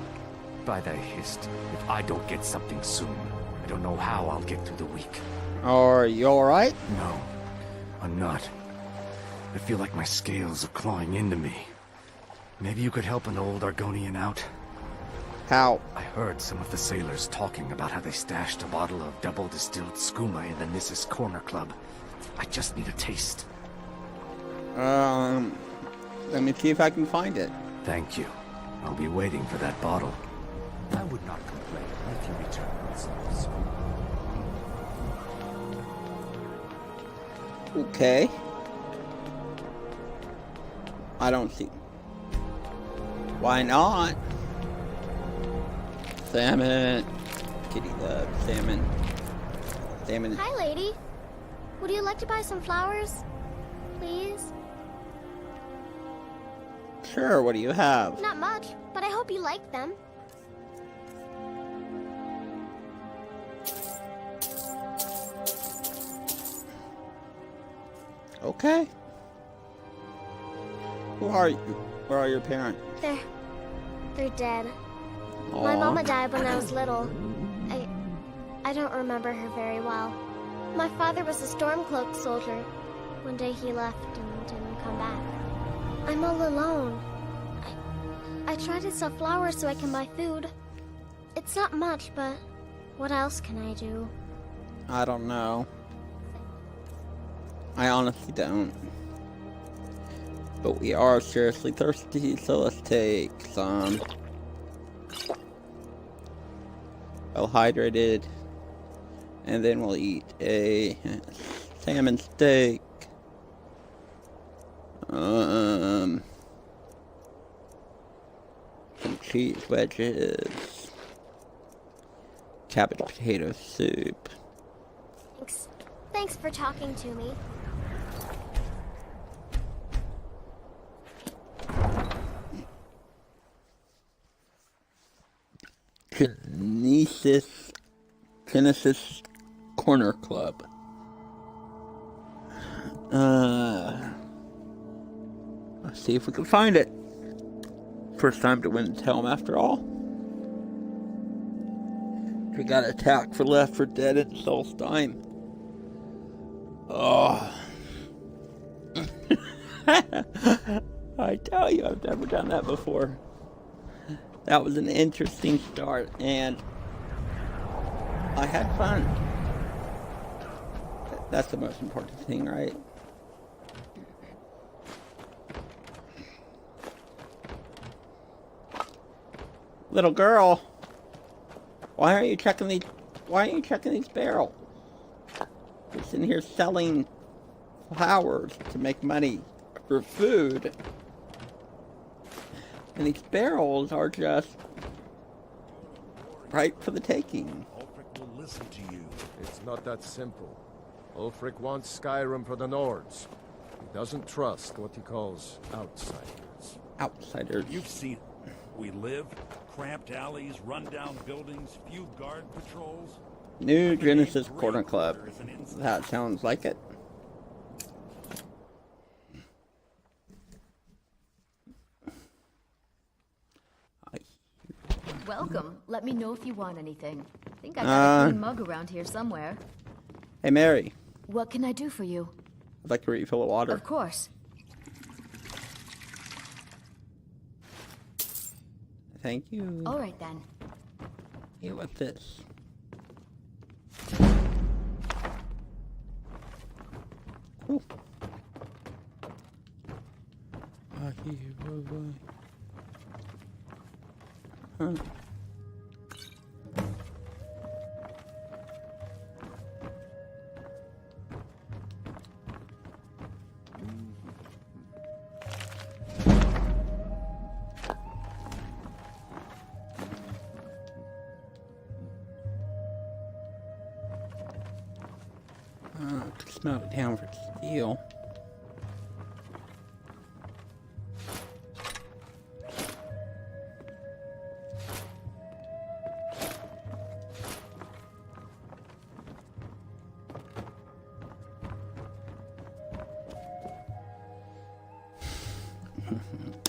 By thy hist, if I don't get something soon, I don't know how I'll get through the week. Are you alright? No, I'm not. I feel like my scales are clawing into me. Maybe you could help an old Argonian out? How? I heard some of the sailors talking about how they stashed a bottle of double-distilled skooma in the Nissus Corner Club. I just need a taste. Let me see if I can find it. Thank you. I'll be waiting for that bottle. I would not complain if you return yourselves. Okay. I don't see. Why not? Salmon. Kitty loves salmon. Salmon. Hi, lady. Would you like to buy some flowers? Please? Sure, what do you have? Not much, but I hope you like them. Okay. Who are you? Where are your parents? They're dead. Aww. My mama died when I was little. I don't remember her very well. My father was a Stormcloak soldier. One day he left and didn't come back. I'm all alone. I try to sell flowers so I can buy food. It's not much, but what else can I do? I don't know. I honestly don't. But we are seriously thirsty, so let's take some. Well hydrated. And then we'll eat a salmon steak. Some cheese wedges. Cabbage potato soup. Thanks for talking to me. Genesis Corner Club. Let's see if we can find it. First time to win the helm after all. We got attacked for Left 4 Dead at Solstheim. Oh. I tell you, I've never done that before. That was an interesting start, and I had fun. That's the most important thing, right? Little girl, why aren't you checking these? Why aren't you checking these barrels? You're sitting here selling flowers to make money for food. And these barrels are just right for the taking. Ulfric will listen to you. It's not that simple. Ulfric wants Skyrim for the Nords. He doesn't trust what he calls outsiders. Outsiders. You've seen it. We live, cramped alleys, run-down buildings, few guard patrols. New Genesis Corner Club. That sounds like it. Welcome. Let me know if you want anything. I think I got a clean mug around here somewhere. Hey, Mary. What can I do for you? I'd like a refill of water. Of course. Thank you. All right, then. Hey, what's this? Cool. Huh. Could smell it down for steel.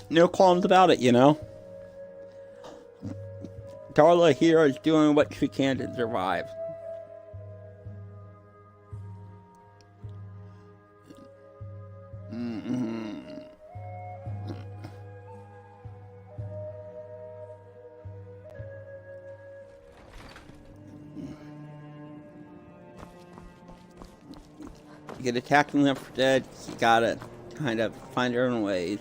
No qualms about it, you know. Dar'la here is doing what she can to survive. You get attacked in Left 4 Dead, you gotta kind of find your own ways.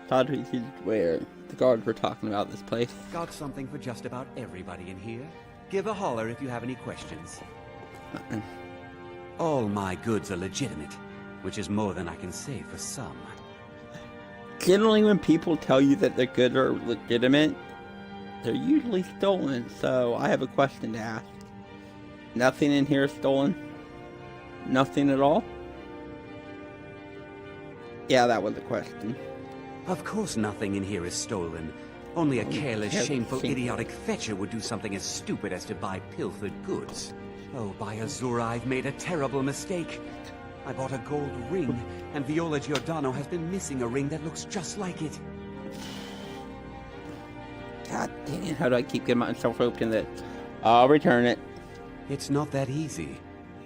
Tawdry is where the guards were talking about this place. Got something for just about everybody in here. Give a holler if you have any questions. All my goods are legitimate, which is more than I can say for some. generally when people tell you that they're good or legitimate, they're usually stolen. So I have a question to ask. Nothing in here is stolen? Nothing at all? Yeah, that was the question. Of course nothing in here is stolen. Only a careless, shameful, idiotic fetcher would do something as stupid as to buy pilfered goods. Oh, by Azura, I've made a terrible mistake. I bought a gold ring, and Viola Giordano has been missing a ring that looks just like it. God dang it, how do I keep getting myself roped in that? I'll return it. It's not that easy.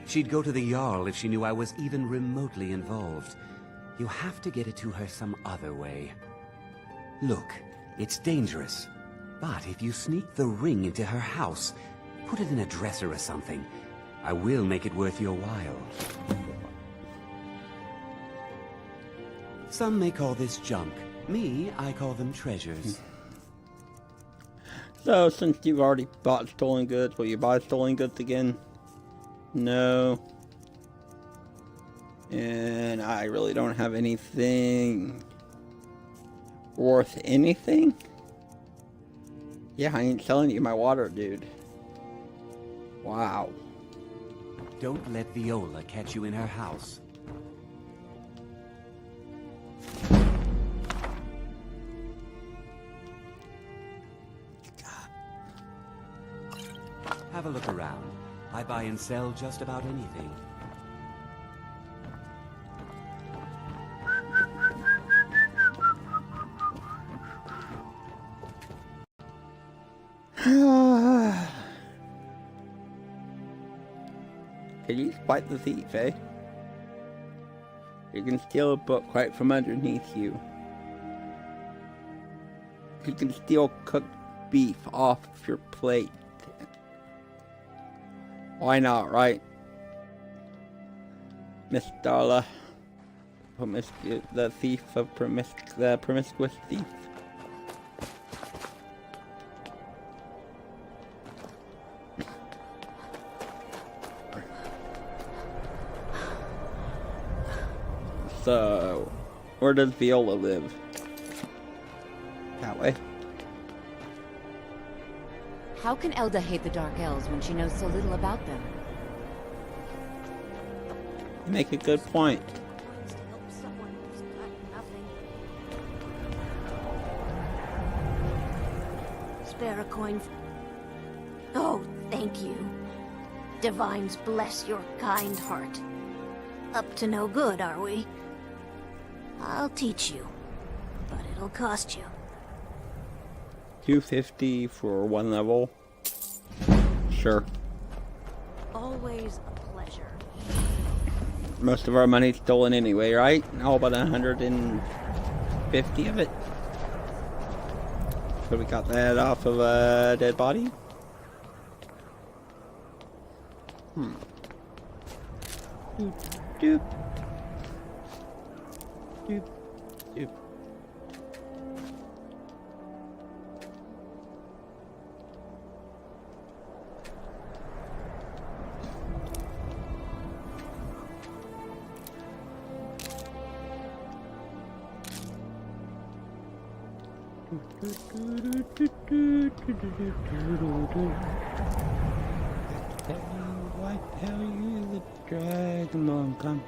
She'd go to the Jarl if she knew I was even remotely involved. You have to get it to her some other way. Look, it's dangerous. But if you sneak the ring into her house, put it in a dresser or something, I will make it worth your while. Some may call this junk. Me, I call them treasures. So, since you've already bought stolen goods, will you buy stolen goods again? No. And I really don't have anything worth anything? Yeah, I ain't selling you my water, dude. Wow. Don't let Viola catch you in her house. Have a look around. I buy and sell just about anything. Can you spite the thief, eh? You can steal a book right from underneath you. You can steal cooked beef off your plate. Why not, right? Miss Dar'la, the thief of the promiscuous thief. So, where does Viola live? That way. How can Elda hate the Dark Elves when she knows so little about them? You make a good point. Spare a coin. Oh, thank you. Divines bless your kind heart. Up to no good, are we? I'll teach you, but it'll cost you. $250 for one level. Sure. Always a pleasure. Most of our money's stolen anyway, right? All but 150 of it. So we got that off of a dead body. Doop, doop. Doop, doop. Why tell you the dragon won't come?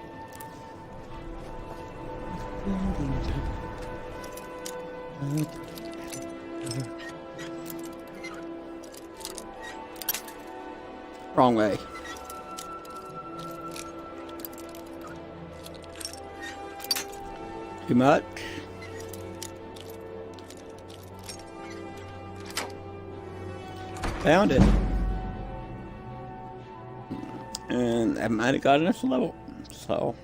Wrong way. Too much. Found it. And that might have gotten us a level. So.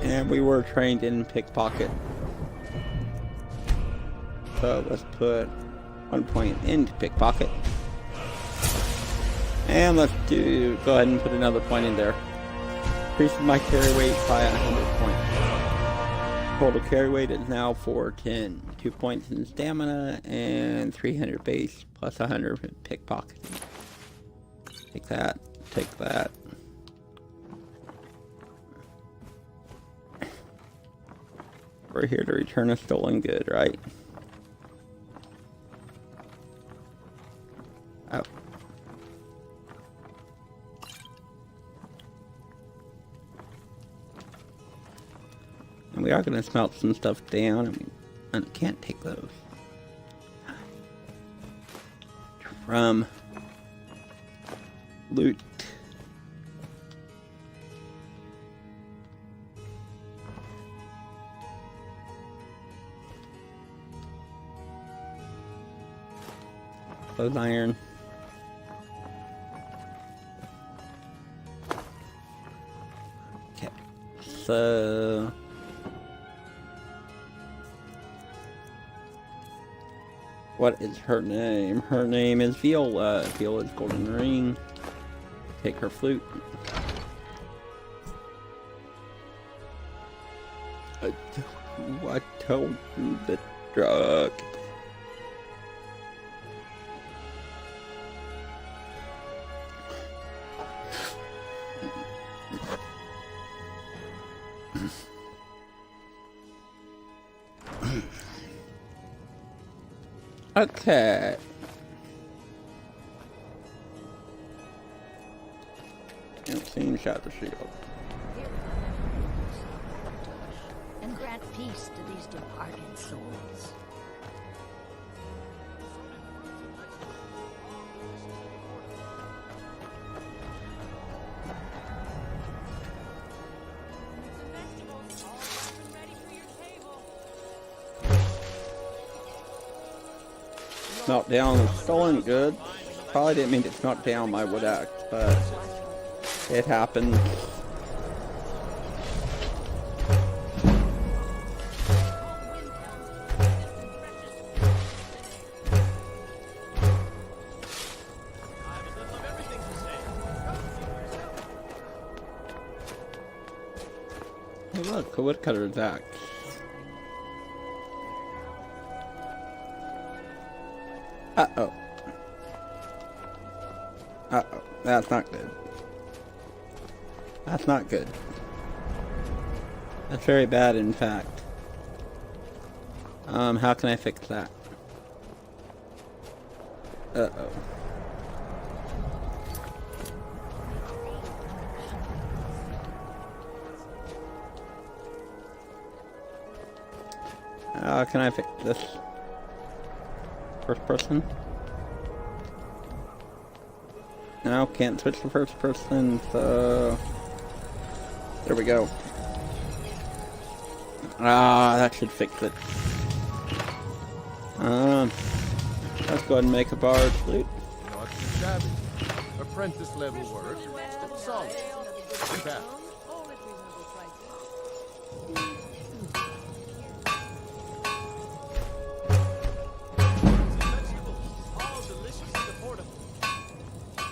And we were trained in pickpocket. So let's put 1 point into pickpocket. And let's go ahead and put another point in there. Increases my carry weight by 100 points. Total carry weight is now 410. 2 points in stamina and 300 base plus 100 pickpocket. Take that. Take that. We're here to return a stolen good, right? Oh. And we are going to smelt some stuff down, and we can't take those. From loot. Close iron. Okay, so what is her name? Her name is Viola. Viola's golden ring. Take her flute. I told you the drug. Okay. Unseen shadow shield. And grant peace to these departed souls. Smelt down the stolen goods. Probably didn't mean to smelt down my wood axe, but it happened. Hey look, a woodcutter's axe. Uh-oh. Uh-oh. That's not good. That's not good. That's very bad, in fact. How can I fix that? Uh-oh. How can I fix this? First person? No, can't switch to first person, so... There we go. Ah, that should fix it. Let's go ahead and make a bard flute. Not too shabby. Apprentice level work. Solid. Okay.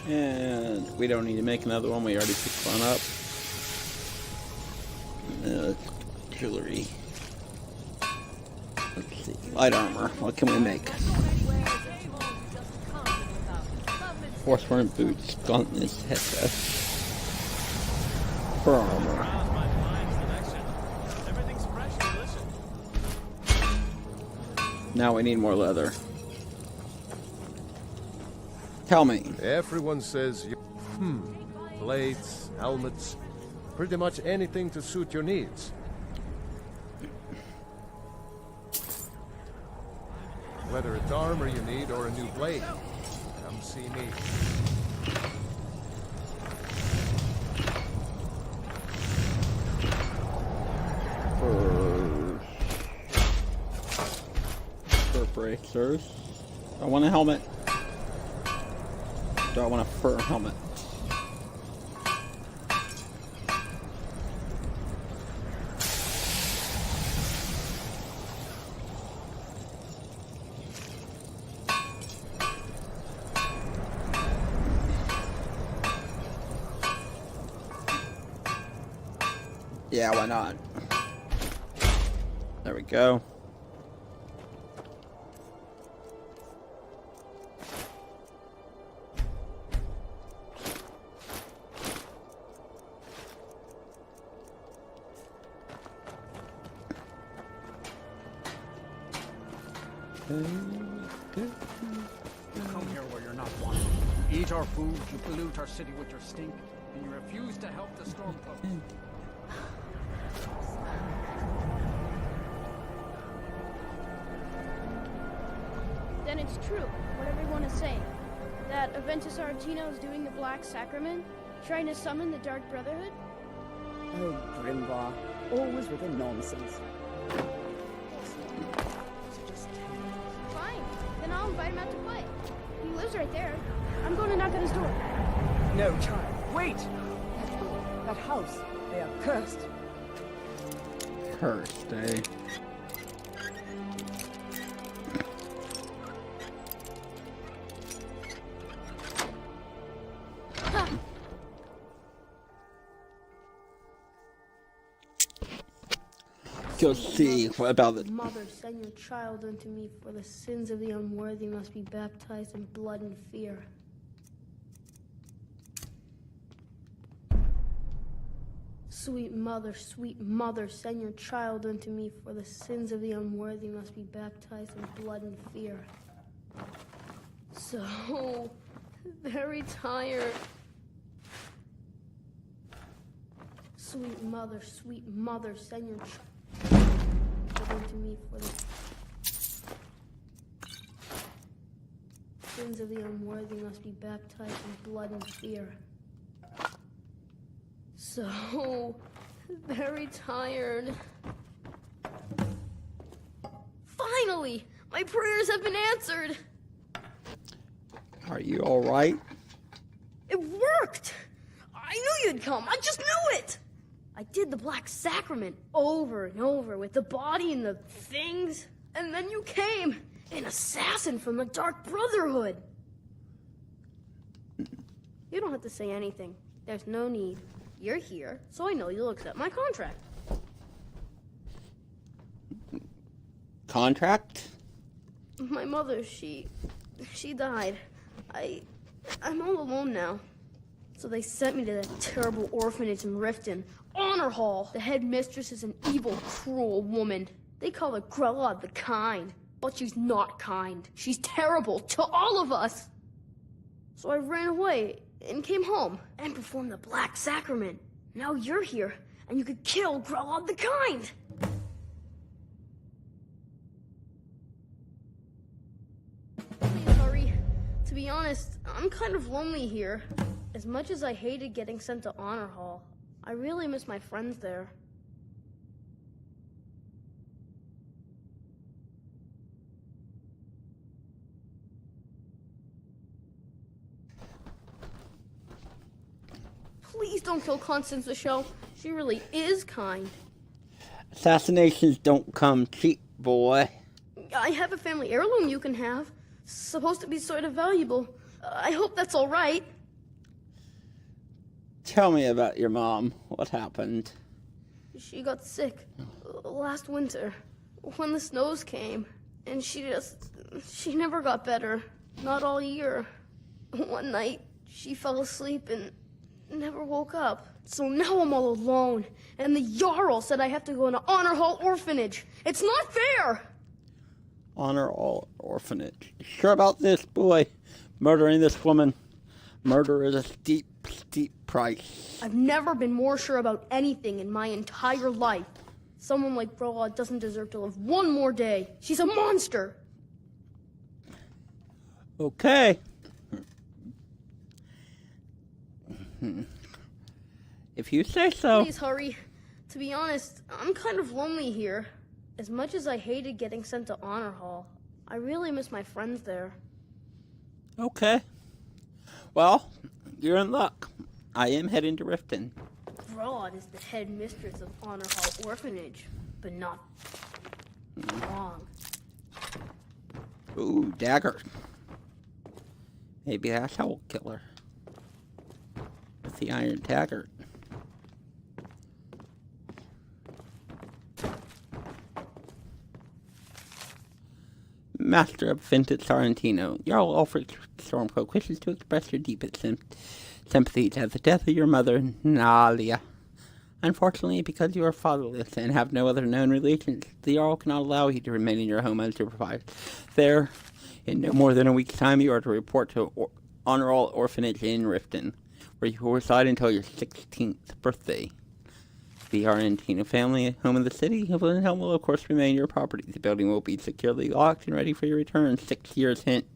And we don't need to make another one, we already picked one up. Jewelry. Let's see. Light armor. What can we make? Horseworn boots, gauntlets, headdress. Fur armor. Now we need more leather. Tell me. Everyone says blades, helmets, pretty much anything to suit your needs. Whether it's armor you need or a new blade, come see me. Fur bracers. I want a helmet. Do I want a fur helmet? Yeah, why not? There we go. You come here where you're not wanted. You eat our food, you pollute our city with your stink, and you refuse to help the Stormcloaks. Then it's true, what everyone is saying. That Aventus Aretino is doing the Black Sacrament, trying to summon the Dark Brotherhood? Oh, Grimvar. Always with the nonsense. Fine, then I'll invite him out to play. He lives right there. I'm going to knock on his door. No, child. Wait! That house. They are cursed. Cursed, eh? Go see what about it. Mother, send your child unto me, for the sins of the unworthy must be baptized in blood and fear. Sweet mother, send your child unto me, for the sins of the unworthy must be baptized in blood and fear. So very tired. Sweet mother, send your child unto me, for the sins of the unworthy must be baptized in blood and fear. So very tired. Finally! My prayers have been answered! Are you alright? It worked! I knew you'd come! I just knew it! I did the Black Sacrament over and over with the body and the things. And then you came! An assassin from the Dark Brotherhood! You don't have to say anything. There's no need. You're here, so I know you'll accept my contract. Contract? My mother, she died. I'm all alone now. So they sent me to that terrible orphanage in Riften. Honor Hall. The headmistress is an evil, cruel woman. They call her Grella the Kind. But she's not kind. She's terrible to all of us. So I ran away and came home and performed the Black Sacrament. Now you're here, and you could kill Grella the Kind. Please hurry. To be honest, I'm kind of lonely here. As much as I hated getting sent to Honor Hall, I really miss my friends there. Please don't kill Constance Michelle. She really is kind. Assassinations don't come cheap, boy. I have a family heirloom you can have. Supposed to be sort of valuable. I hope that's all right. Tell me about your mom. What happened? She got sick last winter when the snows came. And she never got better. Not all year. One night, she fell asleep and never woke up. So now I'm all alone. And the Jarl said I have to go in an Honor Hall orphanage. It's not fair! Honor Hall orphanage. Sure about this, boy? Murdering this woman. Murder is a steep, steep price. I've never been more sure about anything in my entire life. Someone like Dar'la doesn't deserve to live one more day. She's a monster! Okay. If you say so. Please hurry. To be honest, I'm kind of lonely here. As much as I hated getting sent to Honor Hall, I really miss my friends there. Okay. Well, you're in luck. I am heading to Riften. Broad is the head mistress of Honor Hall Orphanage, but not long. Ooh, dagger. Maybe that's how we'll kill her. With the iron dagger. Master of Aventus Aretino, Jarl Ulfric Stormcloak wishes to express your deepest sympathies at the death of your mother, Nalia. Unfortunately, because you are fatherless and have no other known relations, the Jarl cannot allow you to remain in your home unsupervised. There, in no more than a week's time, you are to report to Honor All Orphanage in Riften, where you will reside until your 16th birthday. The Argentino family, home in the city of Wilhelm, will of course remain your property. The building will be securely locked and ready for your return 6 years hence.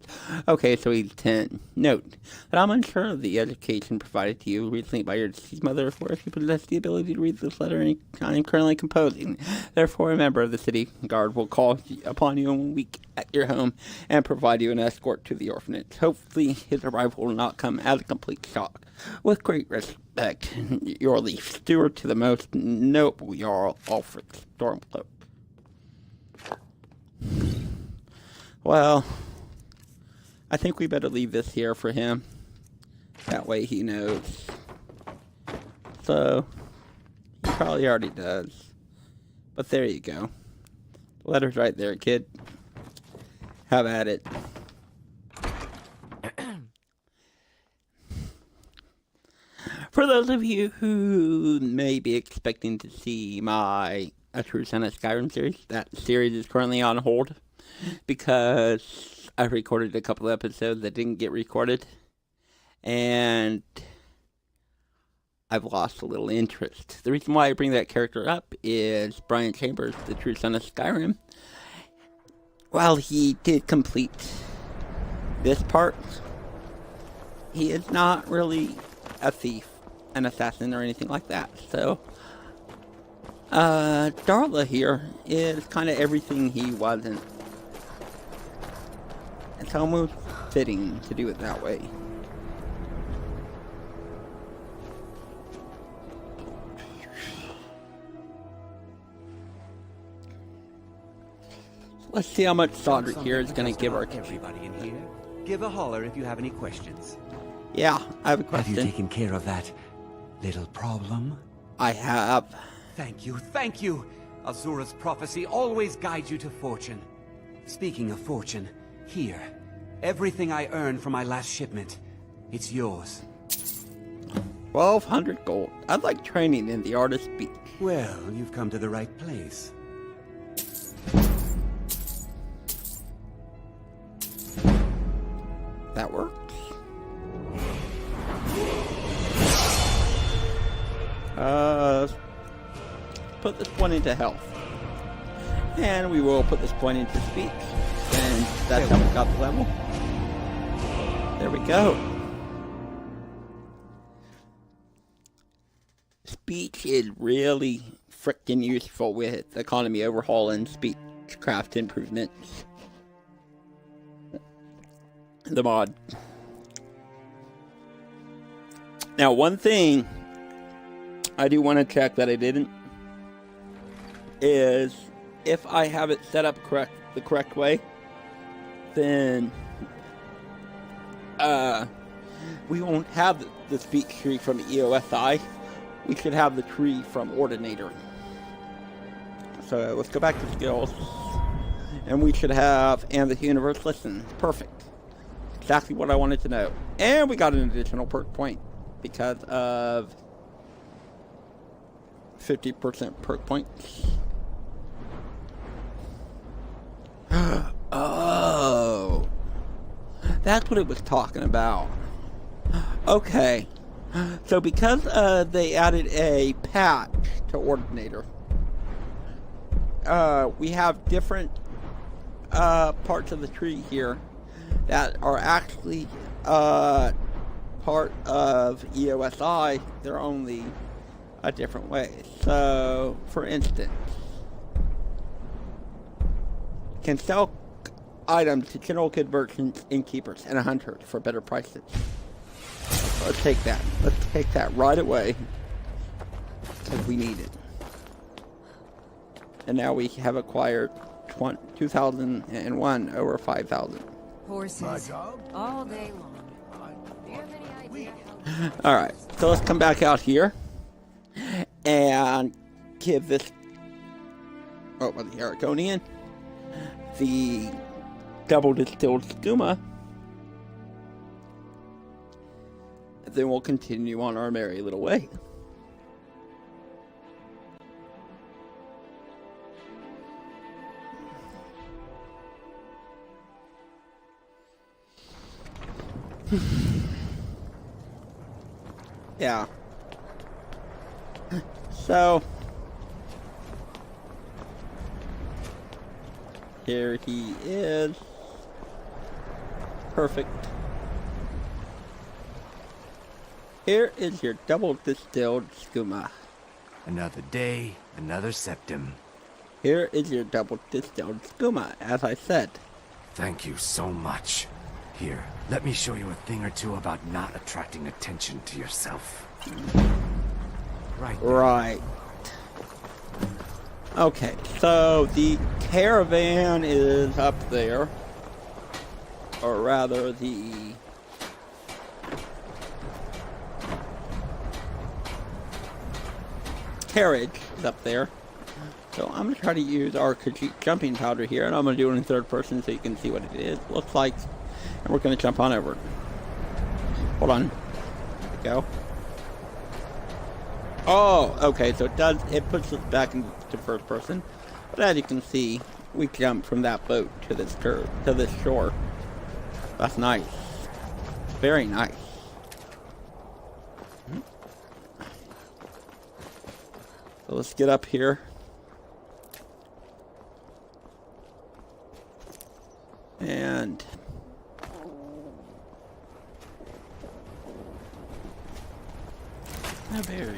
Okay, so he's 10. Note that I'm unsure of the education provided to you recently by your deceased mother, or if you possess the ability to read this letter I'm currently composing. Therefore, a member of the city guard will call upon you in a week at your home and provide you an escort to the orphanage. Hopefully, his arrival will not come as a complete shock. With great respect, your leaf steward to the most noble Jarl Alfred Stormcloak. Well, I think we better leave this here for him. That way he knows. So, he probably already does. But there you go. The letter's right there, kid. Have at it. For those of you who may be expecting to see my A True Son of Skyrim series, that series is currently on hold because I recorded a couple episodes that didn't get recorded, and I've lost a little interest. The reason why I bring that character up is Brian Chambers, the True Son of Skyrim. While he did complete this part, he is not really a thief, an assassin, or anything like that. So, Dar'la here is kind of everything he wasn't. It's almost fitting to do it that way. Let's see how much Sodric here is going to give our everybody in here. Give a holler if you have any questions. Yeah, I have a question. Have you taken care of that little problem? I have. Thank you, thank you. Azura's prophecy always guides you to fortune. Speaking of fortune, here. Everything I earned from my last shipment. It's yours. 1,200 gold. I'd like training in the art of speech. Well, you've come to the right place. That works. Put this one into health. And we will put this point into speech. And that's how we got the level. There we go. Speech is really frickin' useful with economy overhaul and speechcraft improvements. The mod. Now, one thing I do want to check that I didn't is if I have it set up the correct way, then we won't have the speech tree from EOSI. We should have the tree from Ordinator. So let's go back to skills, and we should have and the universe listen. Perfect. Exactly what I wanted to know. And we got an additional perk point because of 50% perk points. Oh, that's what it was talking about. Okay, so because they added a patch to Ordinator, we have different parts of the tree here that are actually part of EOSI. They're only a different way. So, for instance, can sell items to general good merchants, innkeepers, and hunters for better prices. Let's take that. Let's take that right away because we need it. And now we have acquired 2001 over 5,000. Horses all day long. Do you have any idea how... All right, so let's come back out here and give this the Aragonian the double distilled skooma. Then we'll continue on our merry little way. Yeah. So here he is. Perfect. Here is your double distilled skooma. Another day, another septum. Here is your double distilled skooma, as I said. Thank you so much. Here, let me show you a thing or two about not attracting attention to yourself. Right there. Right. Okay, so the caravan is up there. Or rather, the... carriage is up there. So I'm going to try to use our Khajiit jumping powder here, and I'm going to do it in third person so you can see what it is. Looks like, and we're going to jump on over. Hold on. There we go. Oh, okay, so it puts us back into first person. But as you can see, we jump from that boat to this shore. That's nice. Very nice. So let's get up here. And a berry.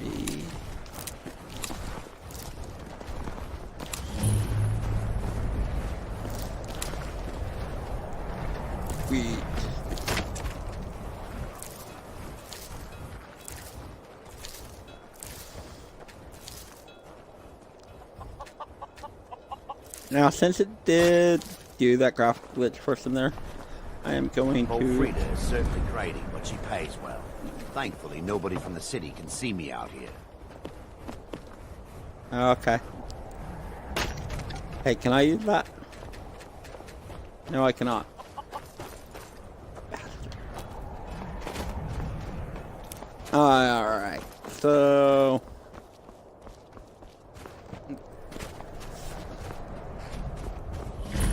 Wheat. Now, since it did do that graphic glitch first in there, I am going Old to... Frida is certainly greedy, but she pays well. Thankfully, nobody from the city can see me out here. Okay. Hey, can I use that? No, I cannot. Alright, so...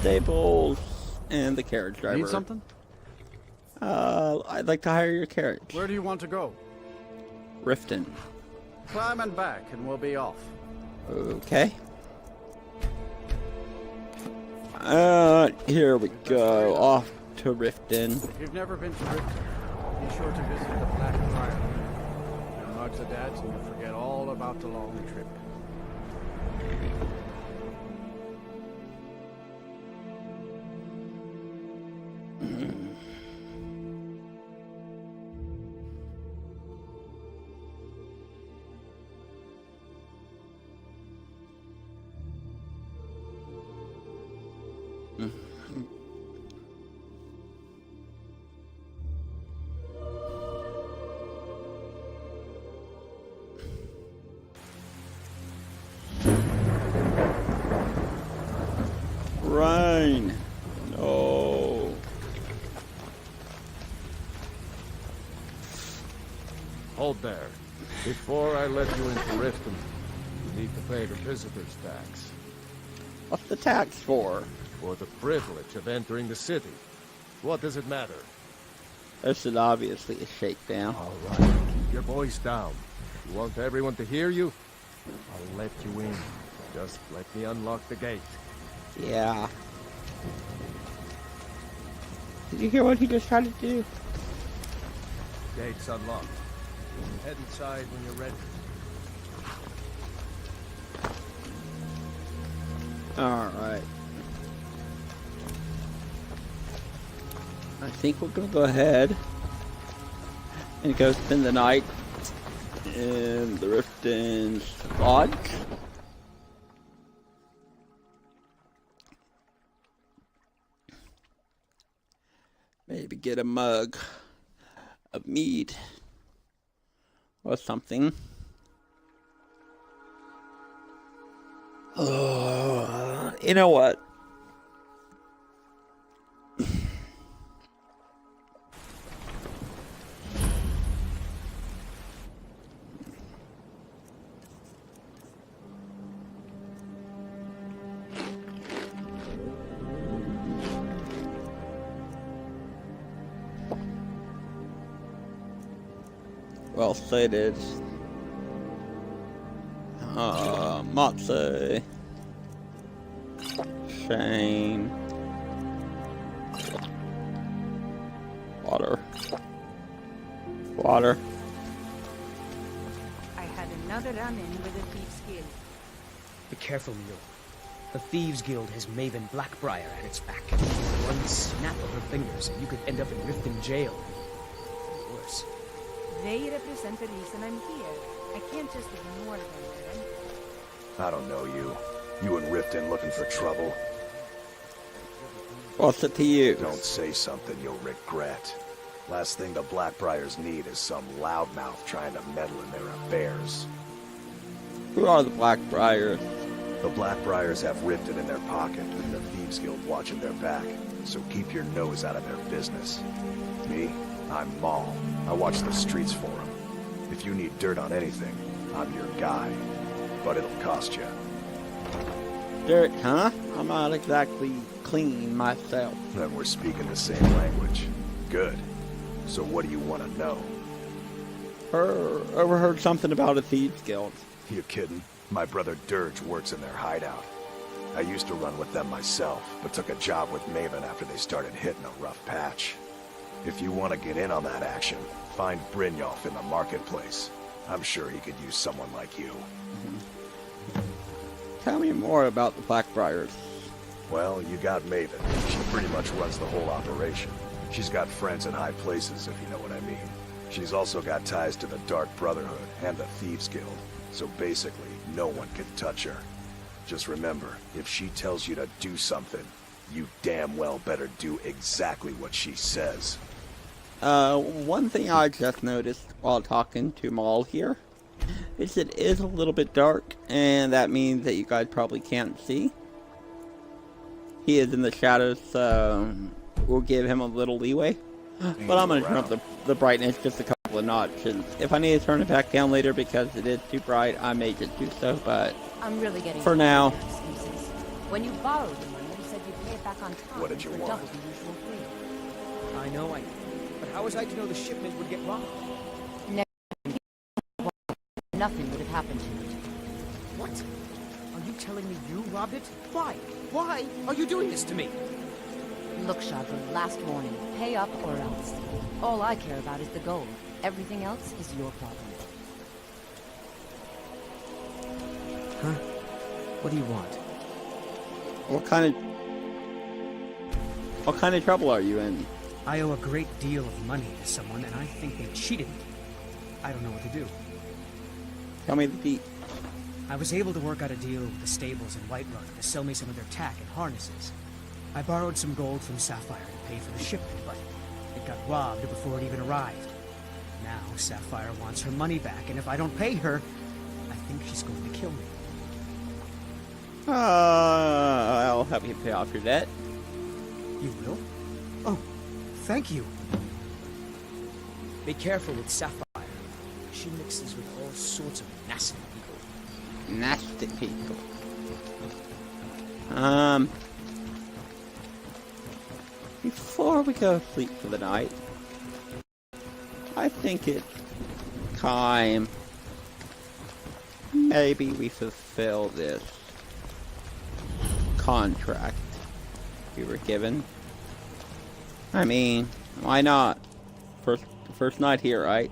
Stables and the carriage driver. Need something? I'd like to hire your carriage. Where do you want to go? Riften. Climb and back, and we'll be off. Okay. Here we go. Off to Riften. If you've never been to Riften, be sure to visit the Black Friar. Your mugs are dead, and you forget all about the long trip. Rain. No. Hold there. Before I let you into Riften, you need to pay the visitor's tax. What's the tax for? For the privilege of entering the city. What does it matter? This is obviously a shakedown. All right, keep your voice down. You want everyone to hear you? I'll let you in. Just let me unlock the gate. Yeah. Did you hear what he just tried to do? Gate's unlocked. Head inside when you're ready. Alright. I think we're gonna go ahead and go spend the night in the Riften's lodge. Maybe get a mug of mead or something. Oh, you know what? Well stated. Matsu. Shane. Water. Water. I had another run-in with a Thieves' Guild. Be careful, Mule. The Thieves Guild has Maven Blackbriar at its back. One snap of her fingers and you could end up in Riften jail. Or worse. They represent the reason I'm here. I can't just ignore them, Aaron. I don't know you. You and Riften looking for trouble? What's it to you? Don't say something you'll regret. Last thing the Blackbriars need is some loudmouth trying to meddle in their affairs. Who are the Blackbriars? The Blackbriars have Riften in their pocket and the Thieves Guild watching their back, so keep your nose out of their business. Me? I'm Maul. I watch the streets for them. If you need dirt on anything, I'm your guy. But it'll cost you. Dirt, huh? I'm not exactly clean myself. Then we're speaking the same language. Good. So what do you want to know? Overheard something about a Thieves Guild. You kidding? My brother Dirge works in their hideout. I used to run with them myself, but took a job with Maven after they started hitting a rough patch. If you want to get in on that action, find Brynjolf in the marketplace. I'm sure he could use someone like you. Tell me more about the Blackbriars. Well, you got Maven. She pretty much runs the whole operation. She's got friends in high places, if you know what I mean. She's also got ties to the Dark Brotherhood and the Thieves Guild, so basically, no one can touch her. Just remember, if she tells you to do something, you damn well better do exactly what she says. One thing I just noticed while talking to Maul here is it is a little bit dark, and that means that you guys probably can't see. He is in the shadows, so we'll give him a little leeway. But I'm going to turn up the brightness just a couple of notches. If I need to turn it back down later because it is too bright, I may just do so, but I'm really getting for now. When you borrowed the money, you said you'd pay it back on time. What did you for want? double the usual fee. I know. But how was I to know the shipment would get robbed? Nothing would have happened to it. What? Are you telling me you robbed it? Why? Why are you doing this to me? Look, Shadra, last warning. Pay up or else. All I care about is the gold. Everything else is your problem. Huh? What do you want? What kind of trouble are you in? I owe a great deal of money to someone, and I think they cheated me. I don't know what to do. Tell me the deep. I was able to work out a deal with the stables in Whiterun to sell me some of their tack and harnesses. I borrowed some gold from Sapphire to pay for the shipment, but it got robbed before it even arrived. Now Sapphire wants her money back, and if I don't pay her, I think she's going to kill me. I'll help you pay off your debt. You will? Oh, thank you. Be careful with Sapphire. She mixes with all sorts of nasty people. Nasty people. Before we go to sleep for the night, I think it's time maybe we fulfill this contract we were given. I mean, why not? First night here, right?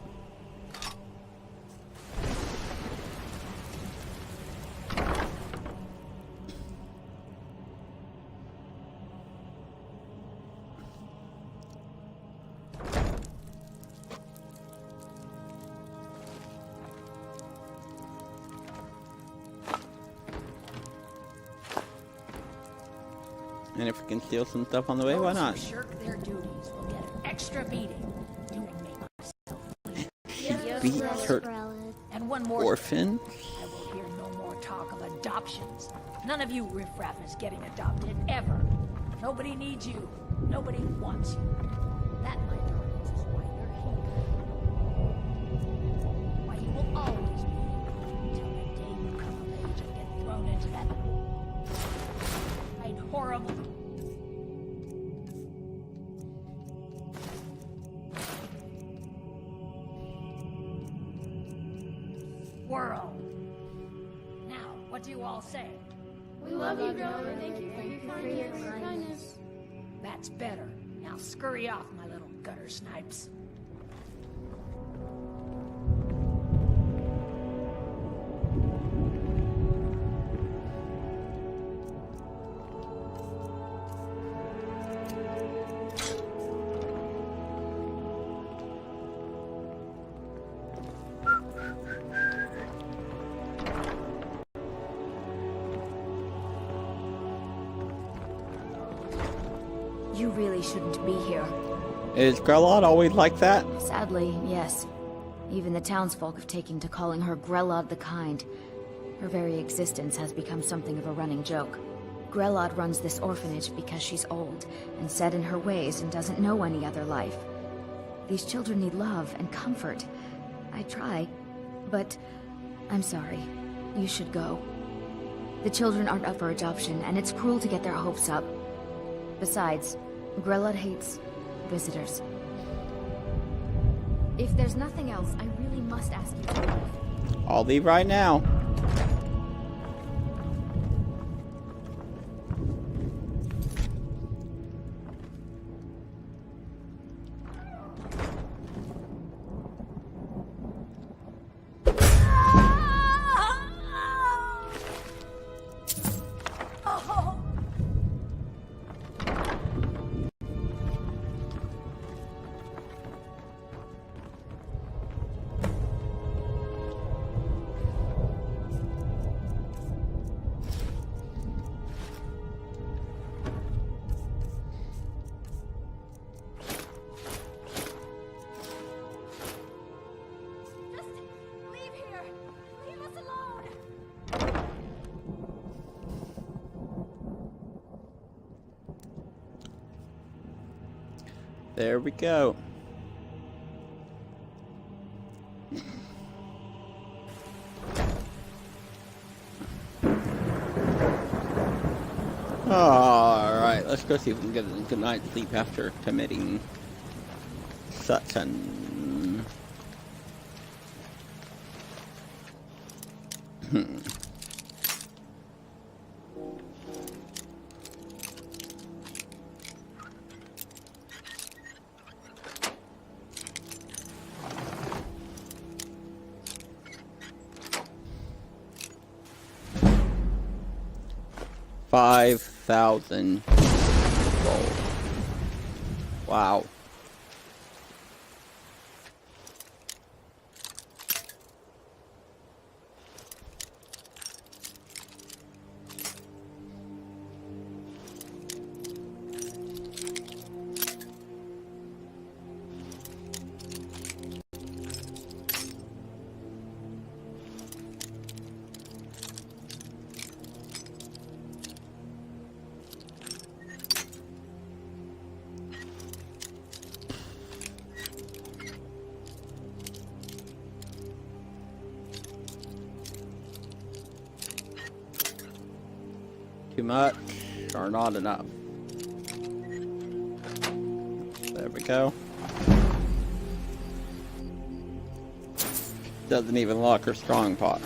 And if we can steal some stuff on the way, why not? Those who shirk their duties will get an extra beating. Doing me myself. Beat her And one more orphan? I will hear no more talk of adoptions. None of you riffraff is getting adopted, ever. Nobody needs you. Nobody wants you. That, my darlings, is why you're here. Why you will always be here until the day you come of age and get thrown into that horrible. world. Now, what do you all say? We love you, Grella. Thank you for your kindness. That's better. Now scurry off, my little gutter snipes. You really shouldn't be here. Is Grelod always like that? Sadly, yes. Even the townsfolk have taken to calling her Grelod the Kind. Her very existence has become something of a running joke. Grelod runs this orphanage because she's old and set in her ways and doesn't know any other life. These children need love and comfort. I try, but I'm sorry. You should go. The children aren't up for adoption, and it's cruel to get their hopes up. Besides, Grelod hates visitors. If there's nothing else, I really must ask you to leave. I'll leave right now. There we go. Alright, let's go see if we can get a good night's sleep after committing such an... $5,000 gold. Wow. Too much or not enough. There we go. Doesn't even lock her strong pot.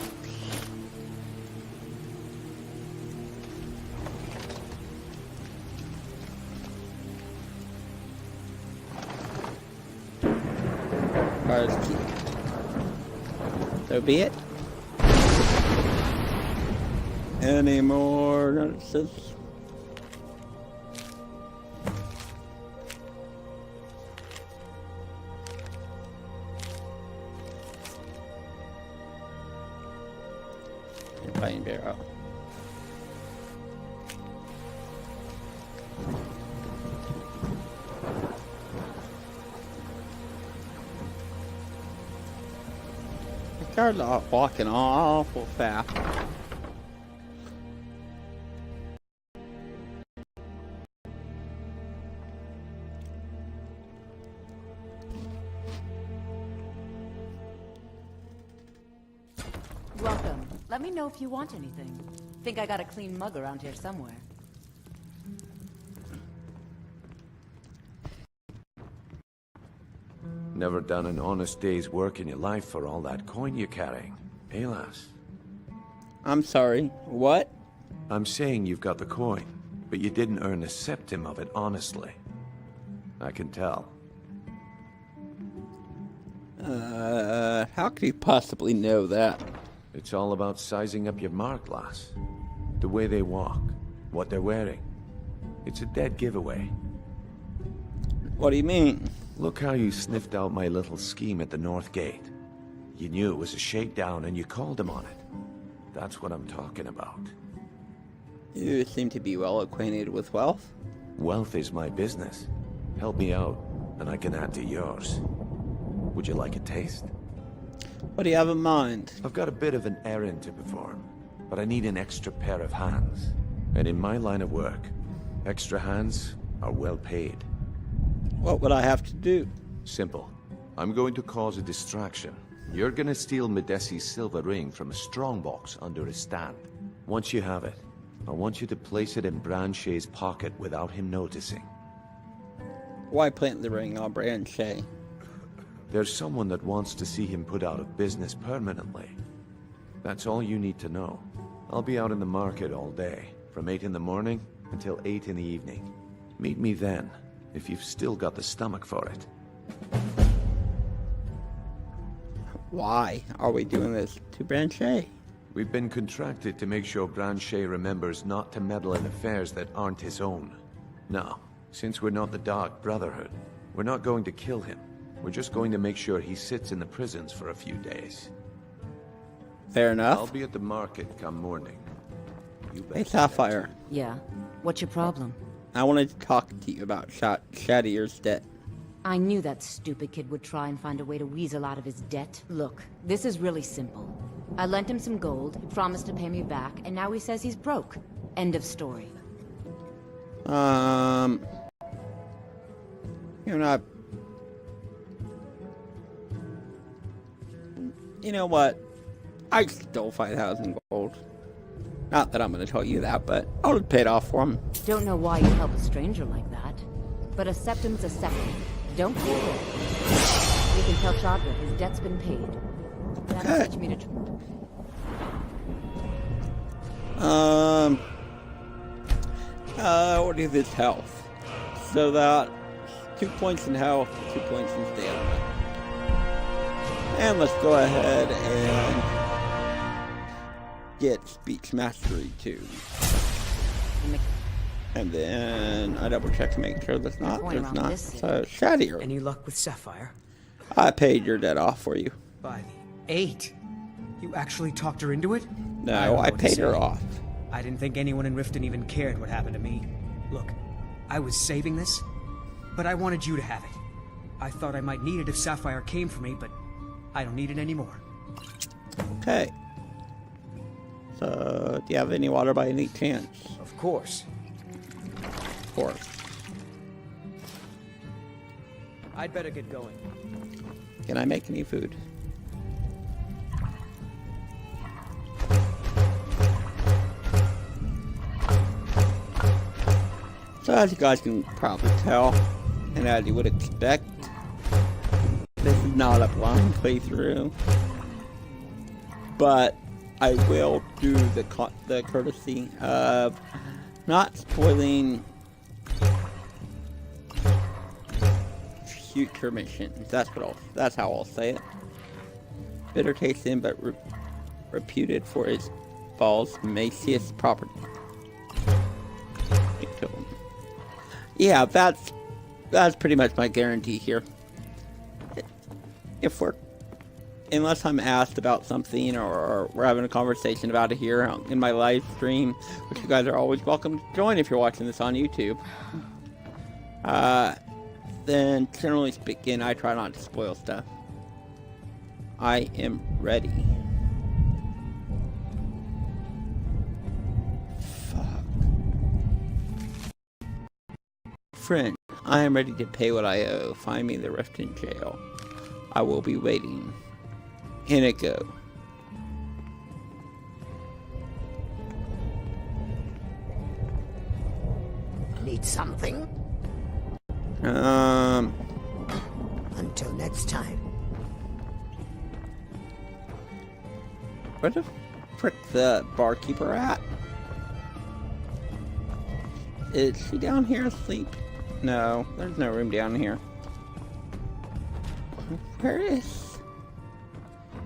Car's key. So be it. Any more notices? Pine barrel. They started off walking awful fast. Welcome. Let me know if you want anything. Think I got a clean mug around here somewhere. Never done an honest day's work in your life for all that coin you're carrying. Hey, lass. I'm sorry, what? I'm saying you've got the coin, but you didn't earn a septim of it honestly. I can tell. How could you possibly know that? It's all about sizing up your mark, lass. The way they walk, what they're wearing. It's a dead giveaway. What do you mean? Look how you sniffed out my little scheme at the North Gate. You knew it was a shakedown and you called him on it. That's what I'm talking about. You seem to be well acquainted with wealth. Wealth is my business. Help me out, and I can add to yours. Would you like a taste? What do you have in mind? I've got a bit of an errand to perform, but I need an extra pair of hands. And in my line of work, extra hands are well paid. What would I have to do? Simple. I'm going to cause a distraction. You're gonna steal Medesi's silver ring from a strongbox under his stand. Once you have it, I want you to place it in Branche's pocket without him noticing. Why plant the ring on Branche? There's someone that wants to see him put out of business permanently. That's all you need to know. I'll be out in the market all day, from 8 in the morning until 8 in the evening. Meet me then, if you've still got the stomach for it. Why are we doing this to Branche? We've been contracted to make sure Branche remembers not to meddle in affairs that aren't his own. Now, since we're not the Dark Brotherhood, we're not going to kill him. We're just going to make sure he sits in the prisons for a few days. Fair enough. I'll be at the market come morning. Hey, Sapphire. Yeah? What's your problem? I wanted to talk to you about Shadier's debt. I knew that stupid kid would try and find a way to weasel out of his debt. Look, this is really simple. I lent him some gold, he promised to pay me back, and now he says he's broke. End of story. You're not... You know what? I stole 5,000 gold. Not that I'm going to tell you that, but I would have paid off for him. Don't know why you help a stranger like that. But a septum's a septum. Don't feel it. We can tell Chadra his debt's been paid. That'll teach me to... What is his health? So that 2 points in health, 2 points in stamina. And let's go ahead and get speech mastery too. And then I double check to make sure there's not. So Shadier. Any luck with Sapphire? I paid your debt off for you. By the 8. You actually talked her into it? No, I paid her off. I didn't think anyone in Riften even cared what happened to me. Look, I was saving this, but I wanted you to have it. I thought I might need it if Sapphire came for me, but I don't need it anymore. Okay. So, do you have any water by any chance? Of course. Of course. I'd better get going. Can I make any food? So as you guys can probably tell, and as you would expect, this is not a blind playthrough. But I will do the courtesy of not spoiling future missions. That's how I'll say it. Bitter tasting, but reputed for its balls maciest property. Yeah, that's pretty much my guarantee here. Unless I'm asked about something or we're having a conversation about it here in my live stream, which you guys are always welcome to join if you're watching this on YouTube. Then generally speaking, I try not to spoil stuff. I am ready. Friend, I am ready to pay what I owe. Find me the Riften jail. I will be waiting. Inigo. Need something? Until next time. Where the frick the barkeeper at? Is she down here asleep? No, there's no room down here. Where is...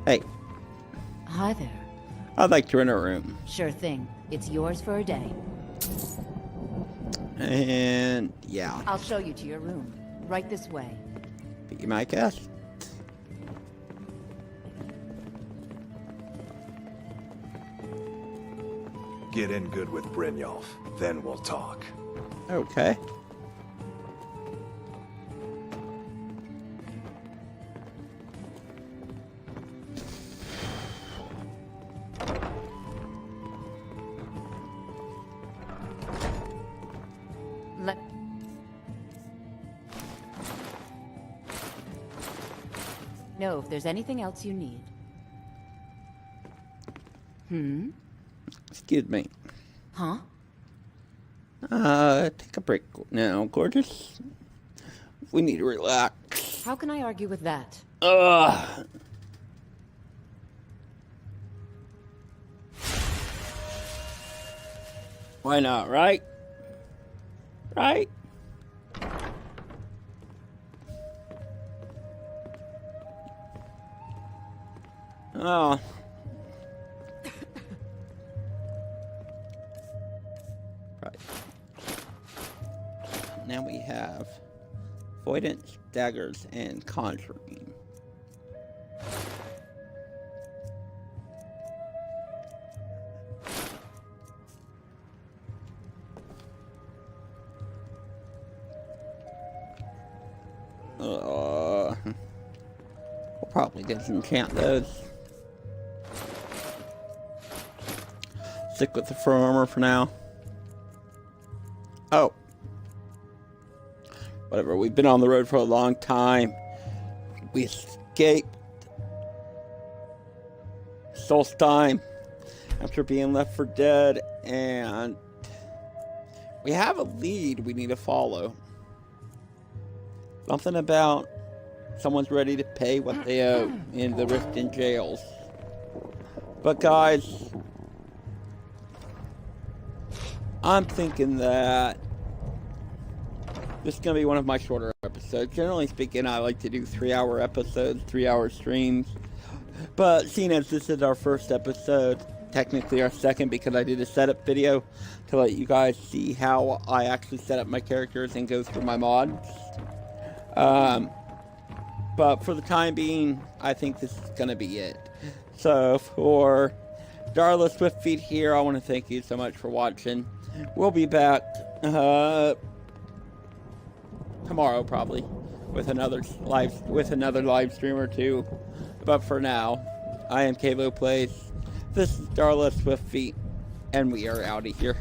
Hey. Hi there. I'd like to rent a room. Sure thing. It's yours for a day. And yeah. I'll show you to your room. Right this way. Be my guest. Get in good with Brynjolf, then we'll talk. Okay. Know if there's anything else you need. Excuse me. Huh? Take a break now, gorgeous. We need to relax. How can I argue with that? Ugh. Why not, right? Right? Oh. Right. Now we have avoidance, daggers, and conjuring. We'll probably disenchant those. Stick with the fur armor for now. Oh. Whatever, we've been on the road for a long time. We escaped Solstheim after being left for dead, and we have a lead we need to follow. Something about someone's ready to pay what they owe in the Riften jails. But guys, I'm thinking that this is going to be one of my shorter episodes. Generally speaking, I like to do 3-hour episodes, 3-hour streams. But seeing as this is our first episode, technically our second because I did a setup video to let you guys see how I actually set up my characters and go through my mods. But for the time being, I think this is going to be it. So for Dar'la Swiftfeet here, I want to thank you so much for watching. We'll be back tomorrow probably with another live stream or two. But for now, I am Kalo Plays. This is Dar'la Swiftfeet, and we are out of here.